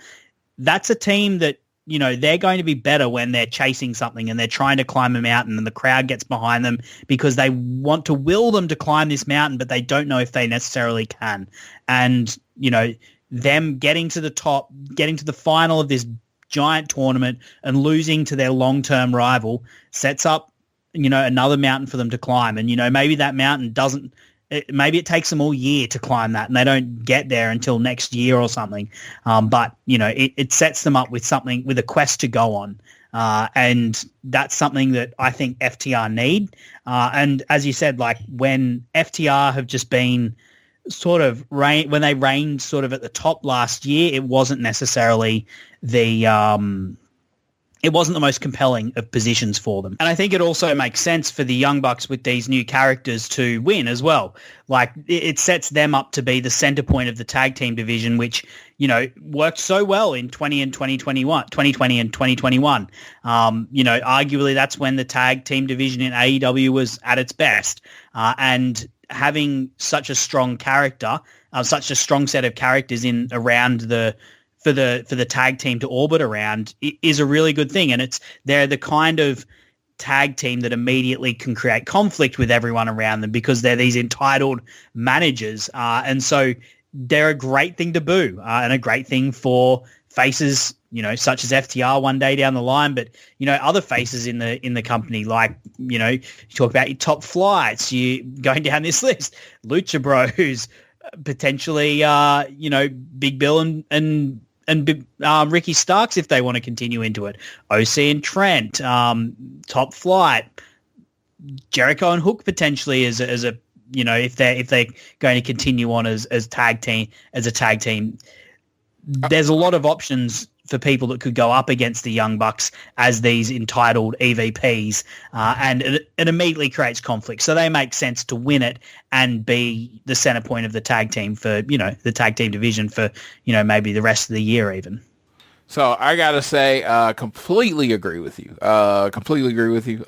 That's a team that, they're going to be better when they're chasing something and they're trying to climb a mountain and the crowd gets behind them because they want to will them to climb this mountain, but they don't know if they necessarily can. And, them getting to the top, getting to the final of this giant tournament and losing to their long-term rival sets up another mountain for them to climb. And, maybe that mountain maybe it takes them all year to climb that and they don't get there until next year or something. But, it sets them up with a quest to go on. And that's something that I think FTR need. And as you said, like when FTR have just been sort of when they reigned sort of at the top last year, it wasn't necessarily it wasn't the most compelling of positions for them. And I think it also makes sense for the Young Bucks with these new characters to win as well. Like it sets them up to be the center point of the tag team division, which, worked so well in 2020 and 2021. Arguably that's when the tag team division in AEW was at its best. And having such a strong character, such a strong set of characters around for the tag team to orbit around is a really good thing. And they're the kind of tag team that immediately can create conflict with everyone around them because they're these entitled managers. And so they're a great thing to boo and a great thing for faces, such as FTR one day down the line, but, other faces in the company, like, you talk about your top flights, you going down this list, Lucha Bros, potentially, Big Bill and Ricky Starks if they want to continue into it. OC and Trent, Top Flight, Jericho and Hook potentially as a if they're going to continue on as a tag team. There's a lot of options for people that could go up against the Young Bucks as these entitled EVPs, and it immediately creates conflict. So they make sense to win it and be the center point of the tag team for, the tag team division for, maybe the rest of the year even. So I got to say, completely agree with you. Completely agree with you.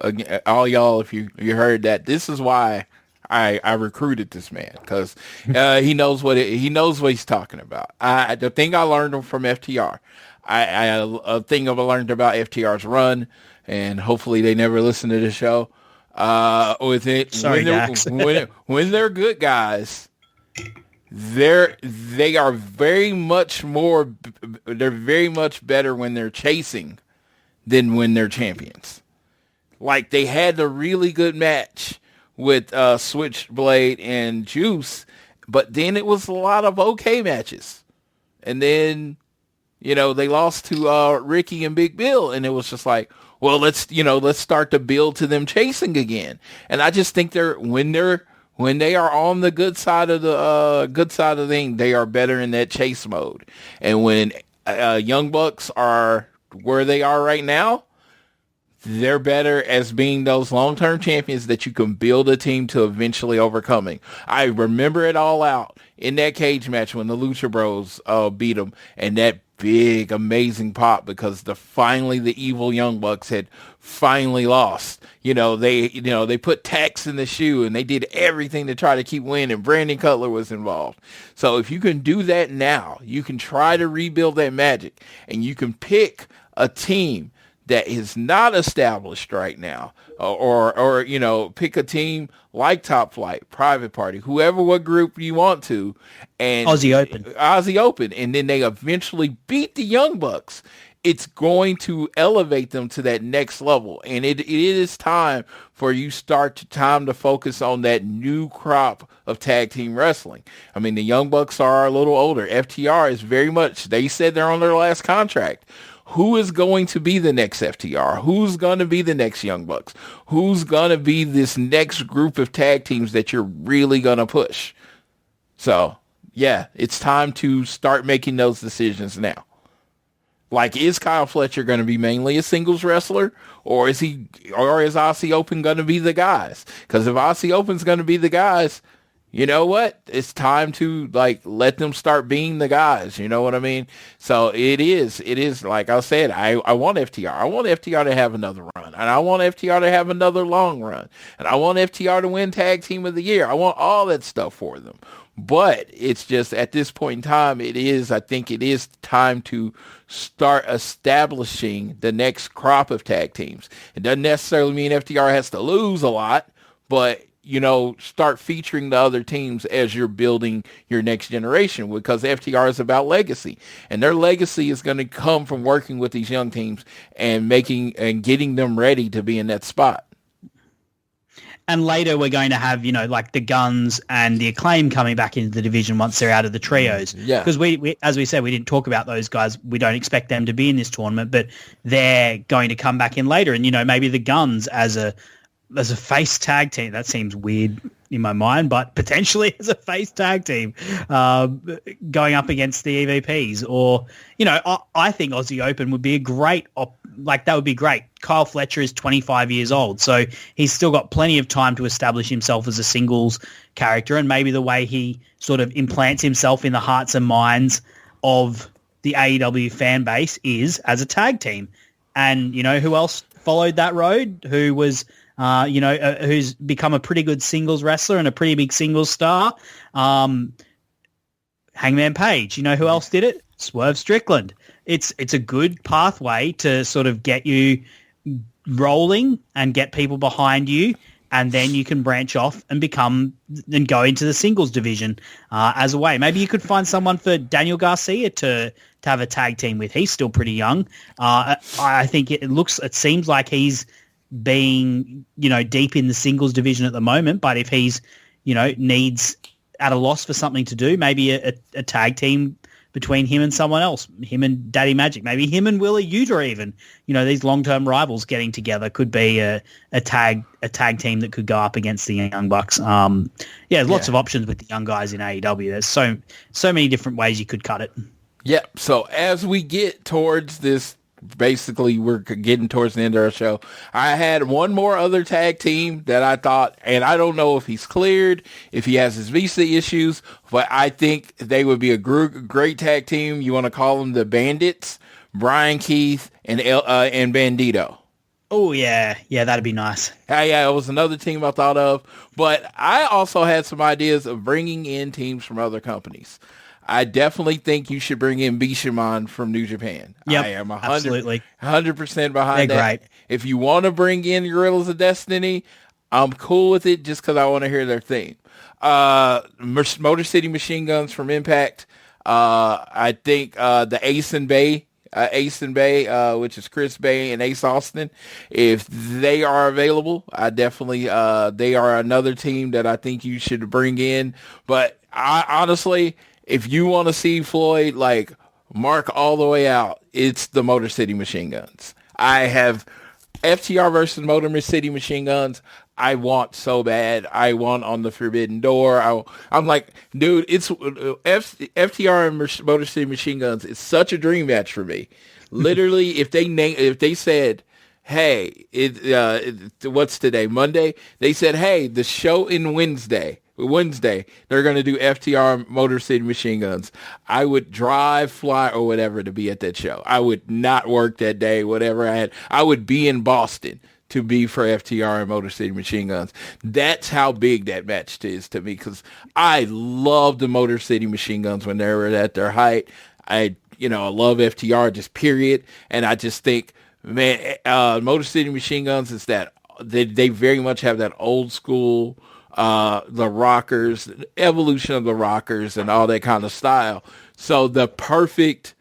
All y'all, if you heard that, this is why I recruited this man, because he knows what he's talking about. The thing I learned from FTR, a thing I've learned about FTR's run, and hopefully they never listen to the show. With it, sorry, Dax. when they're good guys, they are very much better when they're chasing than when they're champions. Like they had a really good match with Switchblade and Juice, but then it was a lot of okay matches. And then, they lost to Ricky and Big Bill, and it was just like, well, let's start to build to them chasing again. And I just think when they are on the good side of the thing, they are better in that chase mode. And when Young Bucks are where they are right now, they're better as being those long-term champions that you can build a team to eventually overcoming. I remember it all out in that cage match when the Lucha Bros beat them, and that big, amazing pop because the evil Young Bucks had finally lost. They put tacks in the shoe and they did everything to try to keep winning. Brandon Cutler was involved. So if you can do that now, you can try to rebuild that magic, and you can pick a team that is not established right now, or pick a team like Top Flight, Private Party, what group you want to, and Aussie Open, and then they eventually beat the Young Bucks. It's going to elevate them to that next level, and it is time for you time to focus on that new crop of tag team wrestling. I mean, the Young Bucks are a little older. FTR is very much, they said they're on their last contract. Who is going to be the next FTR? Who's going to be the next Young Bucks? Who's going to be this next group of tag teams that you're really going to push? So, yeah, it's time to start making those decisions now. Like, is Kyle Fletcher going to be mainly a singles wrestler, or is Aussie Open going to be the guys? Because if Aussie Open's going to be the guys, you know what? It's time to let them start being the guys. You know what I mean? So it is like I said, I want FTR. I want FTR to have another run, and I want FTR to have another long run, and I want FTR to win Tag Team of the Year. I want all that stuff for them. But it's just at this point in time, I think it is time to start establishing the next crop of tag teams. It doesn't necessarily mean FTR has to lose a lot, but start featuring the other teams as you're building your next generation, because FTR is about legacy, and their legacy is going to come from working with these young teams and getting them ready to be in that spot. And later we're going to have, like the Guns and the Acclaim coming back into the division once they're out of the trios. Yeah. Because we, as we said, we didn't talk about those guys. We don't expect them to be in this tournament, but they're going to come back in later. And, maybe the Guns as a face tag team. That seems weird in my mind, but potentially as a face tag team going up against the EVPs. Or, I think Aussie Open would be a great that would be great. Kyle Fletcher is 25 years old, so he's still got plenty of time to establish himself as a singles character, and maybe the way he sort of implants himself in the hearts and minds of the AEW fan base is as a tag team. And, who else followed that road? Who was, who's become a pretty good singles wrestler and a pretty big singles star? Hangman Page. Who else did it? Swerve Strickland. It's a good pathway to sort of get you rolling and get people behind you, and then you can branch off and go into the singles division as a way. Maybe you could find someone for Daniel Garcia to have a tag team with. He's still pretty young. I think it seems like he's being, deep in the singles division at the moment, but if he's, needs at a loss for something to do, maybe a tag team between him and someone else, him and Daddy Magic, maybe him and Willa Yuta even. These long-term rivals getting together could be a tag team that could go up against the Young Bucks. There's lots of options with the young guys in AEW. There's so many different ways you could cut it. Yep. So as we get towards this, basically we're getting towards the end of our show, I had one more other tag team that I thought, and I don't know if he's cleared, if he has his visa issues, but I think they would be a great tag team. You want to call them the Bandits, Brian Keith and Bandito. Oh, yeah. Yeah, that'd be nice. Yeah, it was another team I thought of, but I also had some ideas of bringing in teams from other companies. I definitely think you should bring in Bishamon from New Japan. Yep, I am 100% behind They're that. great. If you want to bring in Guerrillas of Destiny, I'm cool with it just because I want to hear their theme. Motor City Machine Guns from Impact. I think the Ace and Bay, which is Chris Bay and Ace Austin, if they are available, I definitely, they are another team that I think you should bring in. But I honestly, if you want to see Floyd mark all the way out, it's the Motor City Machine Guns. I have FTR versus Motor City Machine Guns. I want so bad. I want on the Forbidden Door. I'm like, dude, it's FTR and Motor City Machine Guns. It's such a dream match for me. Literally, if they said, hey, what's today? Monday. They said, hey, the show in Wednesday, they're going to do FTR Motor City Machine Guns. I would drive, fly, or whatever to be at that show. I would not work that day, whatever I had. I would be in Boston to be for FTR and Motor City Machine Guns. That's how big that match is to me, because I love the Motor City Machine Guns when they were at their height. I love FTR, just period. And I just think, man, Motor City Machine Guns is that they very much have that old school, the Rockers, the evolution of the Rockers and all that kind of style. So the perfect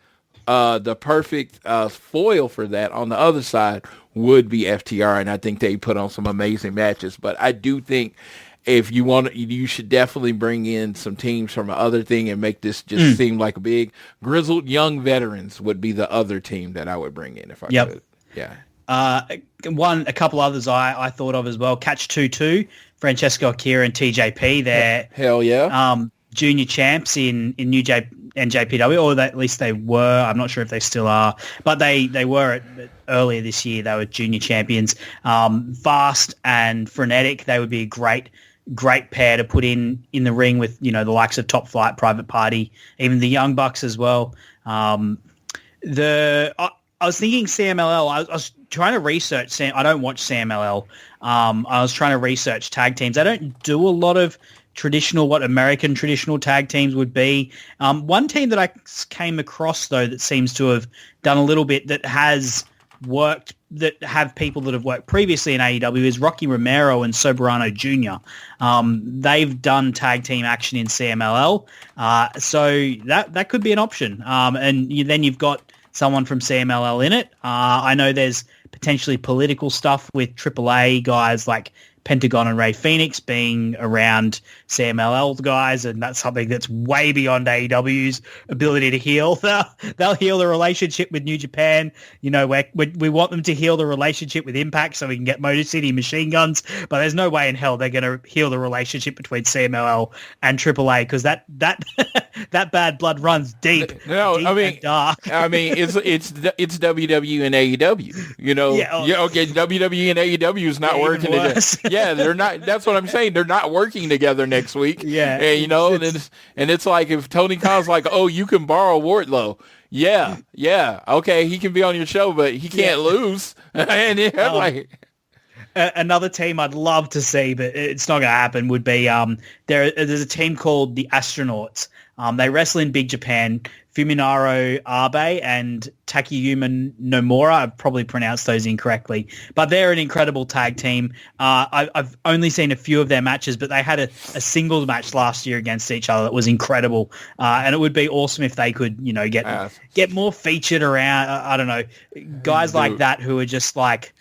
foil for that on the other side would be FTR, and I think they put on some amazing matches. But I do think if you want, you should definitely bring in some teams from the other thing and make this just seem like a big grizzled young veterans would be the other team that I would bring in if I could. Yeah. A couple others I thought of as well. Catch 2-2, Francesco Akira and TJP. They're hell yeah. Junior champs in New J and JPW, or at least they were. I'm not sure if they still are, but they were earlier this year. They were junior champions. Fast and frenetic. They would be a great pair to put in the ring with the likes of Top Flight, Private Party, even the Young Bucks as well. I was thinking CMLL. I was trying to research. I don't watch CMLL. I was trying to research tag teams. I don't do a lot of what American traditional tag teams would be. One team that I came across, though, that seems to have done a little bit that has worked, that have people that have worked previously in AEW is Rocky Romero and Soberano Jr. They've done tag team action in CMLL. So that could be an option. And then you've got someone from CMLL in it. I know there's potentially political stuff with AAA guys like Pentagon and Rey Fenix being around CMLL guys, and that's something that's way beyond AEW's ability to heal. They'll heal the relationship with New Japan. You know, we want them to heal the relationship with Impact so we can get Motor City Machine Guns, but there's no way in hell they're going to heal the relationship between CMLL and AAA, because that bad blood runs deep. No, deep I mean, and dark. I mean, it's WWE and AEW. You know, okay, WWE and AEW is not working together. Yeah, they're not. That's what I'm saying. They're not working together next week. Yeah, and you know, it's like if Tony Khan's like, oh, you can borrow Wardlow. Yeah, okay, he can be on your show, but he can't lose. And like. Another team I'd love to see, but it's not going to happen, would be there's a team called the Astronauts. They wrestle in Big Japan. Fuminaro Abe and Takayuma Nomura. I've probably pronounced those incorrectly, but they're an incredible tag team. I've only seen a few of their matches, but they had a singles match last year against each other that was incredible. And it would be awesome if they could, you know, get more featured around. I don't know, guys like that who are just like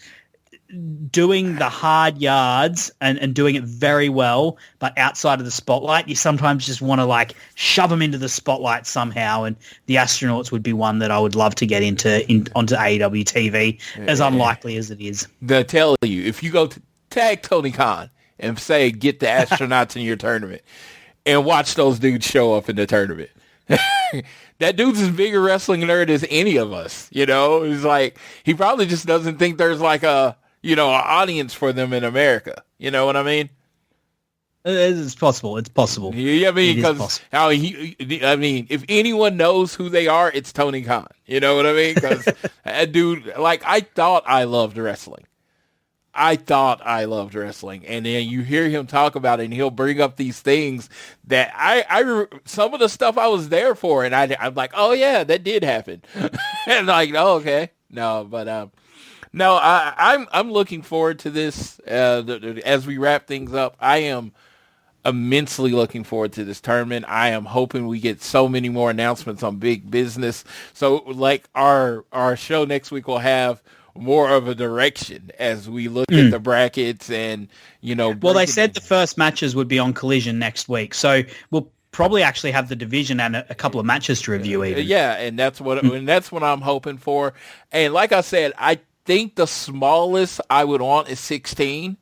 doing the hard yards and doing it very well, but outside of the spotlight, you sometimes just want to like shove them into the spotlight somehow. And the Astronauts would be one that I would love to get onto AEW TV, as unlikely as it is. They'll tell you, if you go to tag Tony Khan and say, get the Astronauts in your tournament, and watch those dudes show up in the tournament. That dude's as big a wrestling nerd as any of us, you know? He's like, he probably just doesn't think there's like an audience for them in America. You know what I mean? It's possible. It's possible. Yeah, I mean, because if anyone knows who they are, it's Tony Khan. You know what I mean? Because that dude, like, I thought I loved wrestling. And then you hear him talk about it, and he'll bring up these things that I some of the stuff I was there for, and I'm like, oh yeah, that did happen. And like, oh, okay, no, but no, I'm looking forward to this as we wrap things up. I am immensely looking forward to this tournament. I am hoping we get so many more announcements on big business. So like our show next week will have more of a direction as we look at the brackets and, you know. Well, they said the first matches would be on Collision next week. So we'll probably actually have the division and a couple of matches to review even. Yeah, and that's what I'm hoping for. And like I said, I think the smallest I would want is 16.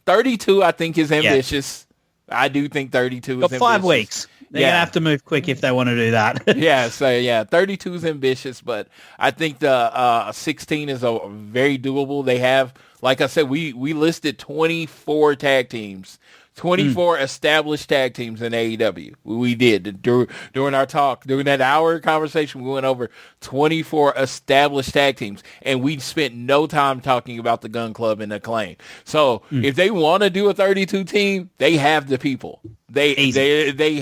32 I think is ambitious. I do think 32 is ambitious. 5 weeks. They're going to have to move quick if they want to do that. 32 is ambitious, but I think the 16 is a very doable. They have, like I said, we listed 24 tag teams. 24 established tag teams in AEW. We did. During our talk, during that hour conversation, we went over 24 established tag teams, and we spent no time talking about the Gun Club and Acclaim. So if they want to do a 32 team, they have the people. They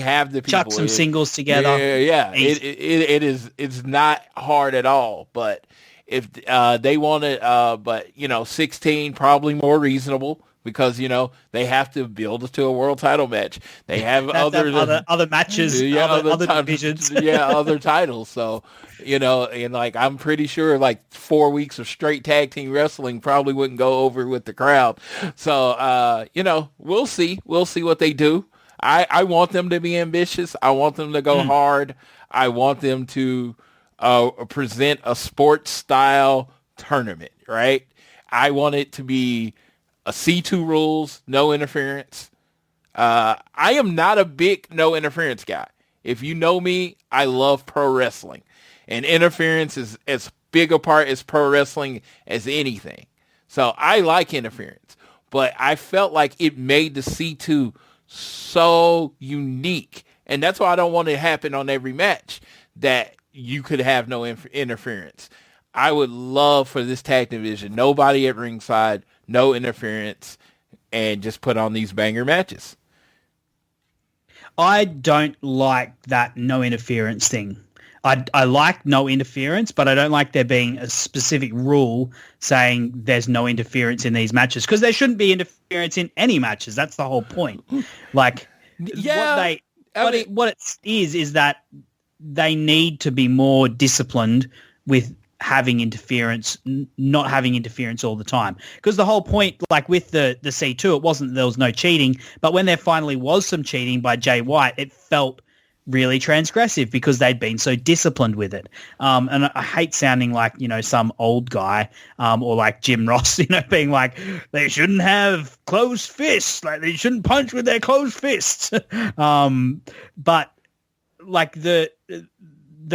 have the people. Chuck some singles together. Yeah. It's not hard at all, but if they want to, but 16 probably more reasonable. Because, they have to build to a world title match. They have other matches, other divisions. Other titles. So, and like, I'm pretty sure like 4 weeks of straight tag team wrestling probably wouldn't go over with the crowd. So, we'll see. We'll see what they do. I want them to be ambitious. I want them to go hard. I want them to present a sports style tournament, right? I want it to be a C2 rules, no interference. I am not a big no interference guy. If you know me, I love pro wrestling. And interference is as big a part as pro wrestling as anything. So I like interference. But I felt like it made the C2 so unique. And that's why I don't want it to happen on every match, that you could have no interference. I would love for this tag division, nobody at ringside, no interference, and just put on these banger matches. I don't like that no interference thing. I like no interference, but I don't like there being a specific rule saying there's no interference in these matches, because there shouldn't be interference in any matches. That's the whole point. Like, what it is that they need to be more disciplined with having interference, not having interference all the time. Because the whole point, like with the C2, it wasn't there was no cheating, but when there finally was some cheating by Jay White, it felt really transgressive because they'd been so disciplined with it. And I hate sounding like, some old guy or like Jim Ross, being like, they shouldn't have closed fists, like they shouldn't punch with their closed fists. But like the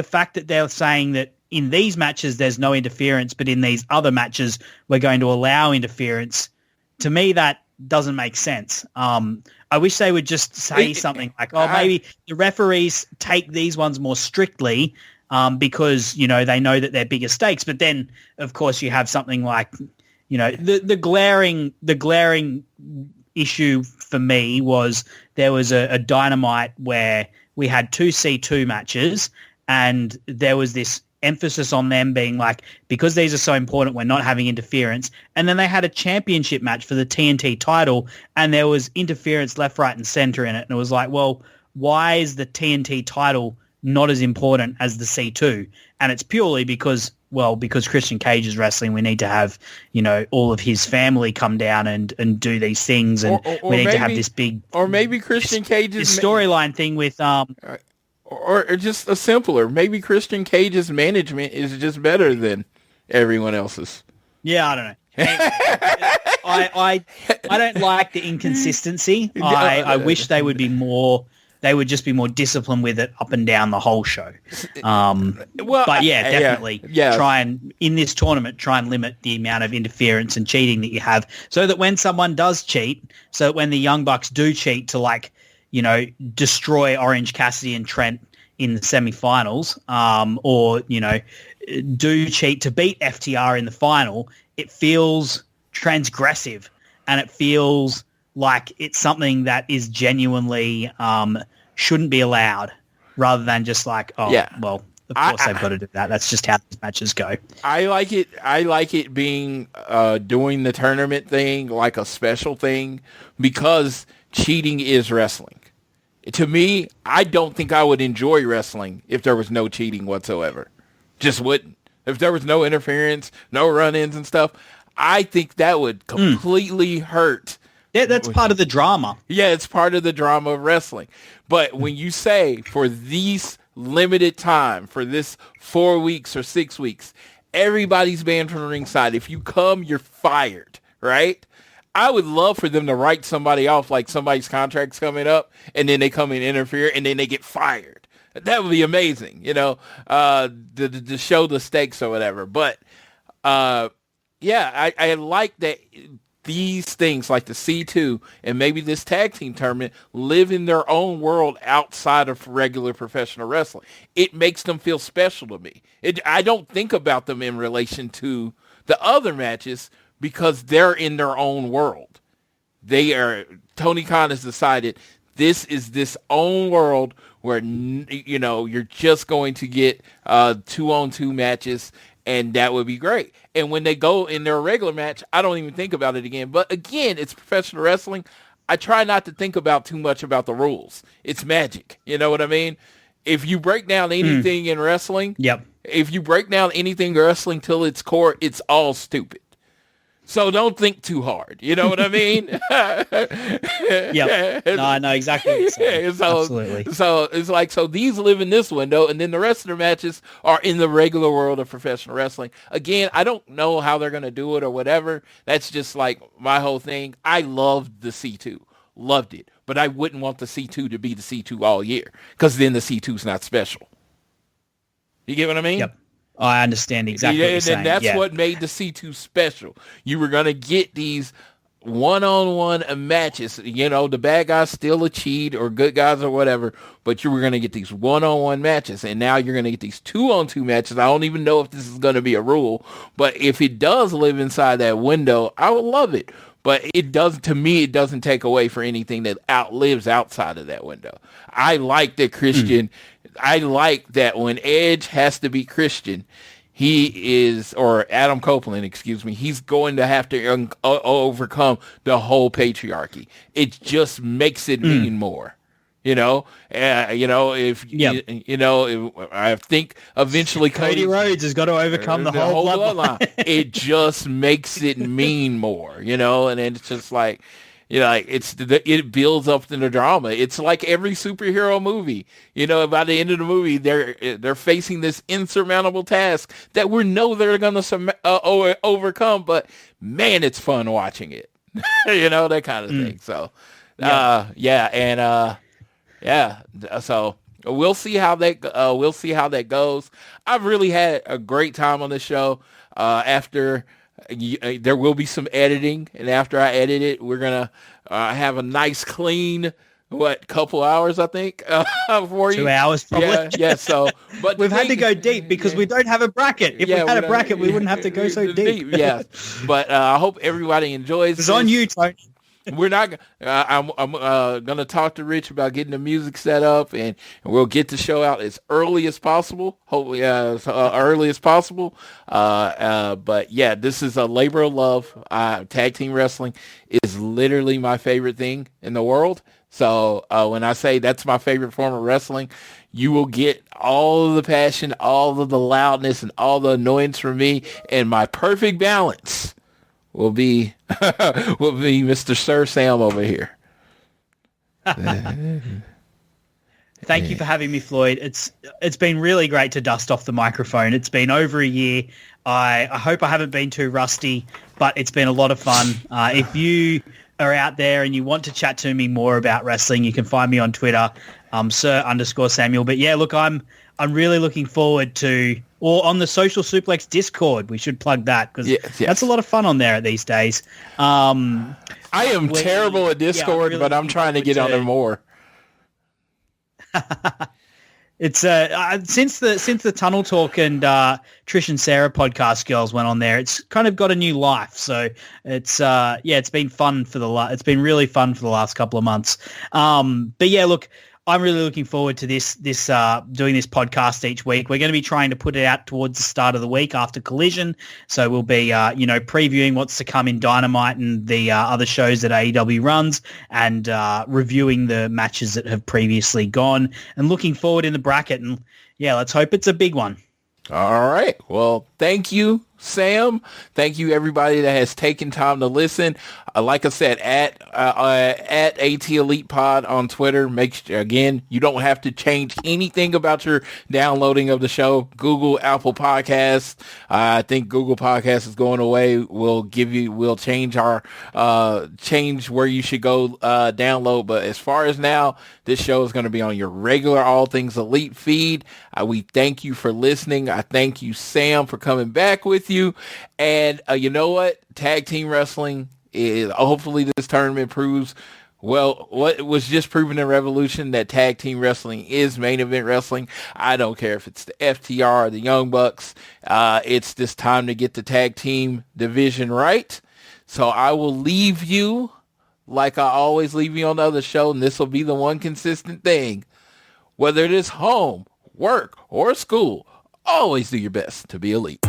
fact that they're saying that in these matches there's no interference, but in these other matches we're going to allow interference, to me that doesn't make sense. I wish they would just say something like, maybe the referees take these ones more strictly because, they know that they're bigger stakes. But then, of course, you have something like, the glaring issue for me was there was a Dynamite where we had two C2 matches and there was this emphasis on them being like, because these are so important, we're not having interference. And then they had a championship match for the TNT title and there was interference left, right, and center in it. And it was like, well, why is the TNT title not as important as the C2? And it's purely because Christian Cage is wrestling, we need to have, all of his family come down and do these things. And we need to have this big... Or maybe Christian Cage's... storyline thing with... Or just a simpler, maybe Christian Cage's management is just better than everyone else's. Yeah, I don't know. I don't like the inconsistency. I wish they would be more. They would just be more disciplined with it up and down the whole show. But yeah, definitely. Try and in this tournament, try and limit the amount of interference and cheating that you have, so that when someone does cheat, so that when the Young Bucks do cheat to destroy Orange Cassidy and Trent in the semifinals, or, do cheat to beat FTR in the final, it feels transgressive and it feels like it's something that is genuinely shouldn't be allowed, rather than just like, of course they've got to do that. That's just how these matches go. I like it being doing the tournament thing like a special thing, because cheating is wrestling. To me, I don't think I would enjoy wrestling if there was no cheating whatsoever. Just wouldn't. If there was no interference, no run-ins and stuff, I think that would completely hurt. Yeah, that's part of the drama. Yeah, it's part of the drama of wrestling. But when you say for these limited time, for this 4 weeks or 6 weeks, everybody's banned from the ringside. If you come, you're fired, right? I would love for them to write somebody off, like somebody's contract's coming up, and then they come and interfere, and then they get fired. That would be amazing, to show the stakes or whatever. But, I like that these things like the C2 and maybe this tag team tournament live in their own world outside of regular professional wrestling. It makes them feel special to me. I don't think about them in relation to the other matches, because they're in their own world. Tony Khan has decided this is this own world where, you're just going to get 2-on-2 matches, and that would be great. And when they go in their regular match, I don't even think about it again. But again, it's professional wrestling. I try not to think about too much about the rules. It's magic. You know what I mean? If you break down anything in wrestling, if you break down anything in wrestling till its core, it's all stupid. So don't think too hard. You know what I mean? Yep. No, I know exactly what you're saying. Absolutely. So it's like, so these live in this window, and then the rest of their matches are in the regular world of professional wrestling. Again, I don't know how they're going to do it or whatever. That's just like my whole thing. I loved the C2. Loved it. But I wouldn't want the C2 to be the C2 all year, because then the C2's not special. You get what I mean? Yep. I understand exactly what you're saying. And that's what made the C2 special. You were going to get these one-on-one matches. The bad guys still a cheat, or good guys or whatever, but you were going to get these one-on-one matches, and now you're going to get these 2-on-2 matches. I don't even know if this is going to be a rule, but if it does live inside that window, I would love it. But it doesn't take away for anything that lives outside of that window. I like that Christian... I like that when Edge has to be Christian, or Adam Copeland, he's going to have to overcome the whole patriarchy. It just makes it mean more. I think eventually Cody Rhodes has got to overcome the whole bloodline. It just makes it mean more, and it's just like, it builds up in the drama. It's like every superhero movie. By the end of the movie, they're facing this insurmountable task that we know they're going to overcome. But man, it's fun watching it. That kind of thing. So, So we'll see how that goes. I've really had a great time on the show. After there will be some editing, and after I edit it, we're gonna have a nice clean couple hours, I think, for you. 2 hours probably. Yeah. So, but we've had to go deep because we don't have a bracket. If we had a bracket, we wouldn't have to go so deep. Yeah, but I hope everybody enjoys. It's on you, Tony. We're not. I'm gonna talk to Rich about getting the music set up, and we'll get the show out as early as possible. Hopefully, as early as possible. But yeah, this is a labor of love. Tag team wrestling is literally my favorite thing in the world. So when I say that's my favorite form of wrestling, you will get all of the passion, all of the loudness, and all the annoyance from me, and my perfect balance will be Mr. Sir Sam over here. Thank you for having me, Floyd. It's been really great to dust off the microphone. It's been over a year. I hope I haven't been too rusty, but it's been a lot of fun. If you are out there and you want to chat to me more about wrestling, you can find me on Twitter, Sir_Samuel. But yeah, look, I'm really looking forward to, or on the Social Suplex Discord, we should plug that because that's a lot of fun on there these days. I am terrible at Discord, really, but I'm trying to get on there more. It's since the Tunnel Talk and Trish and Sarah podcast girls went on there, it's kind of got a new life. So it's it's been fun it's been really fun for the last couple of months. But yeah, look, I'm really looking forward to this doing this podcast each week. We're going to be trying to put it out towards the start of the week after Collision. So we'll be, previewing what's to come in Dynamite and the other shows that AEW runs, and reviewing the matches that have previously gone, and looking forward in the bracket. And yeah, let's hope it's a big one. All right. Well, thank you, Sam. Thank you, everybody that has taken time to listen. Like I said, at AT Elite Pod on Twitter. Again, you don't have to change anything about your downloading of the show. Google, Apple Podcasts. I think Google Podcasts is going away. We'll change change where you should go download. But as far as now, this show is going to be on your regular All Things Elite feed. We thank you for listening. I thank you, Sam, for coming back with you. And you know what? Tag team wrestling is, hopefully this tournament proves, well, what was just proven in Revolution, that tag team wrestling is main event wrestling. I don't care if it's the FTR or the Young Bucks. It's this time to get the tag team division right. So I will leave you like I always leave you on the other show, and this will be the one consistent thing. Whether it is home, work, or school, always do your best to be elite.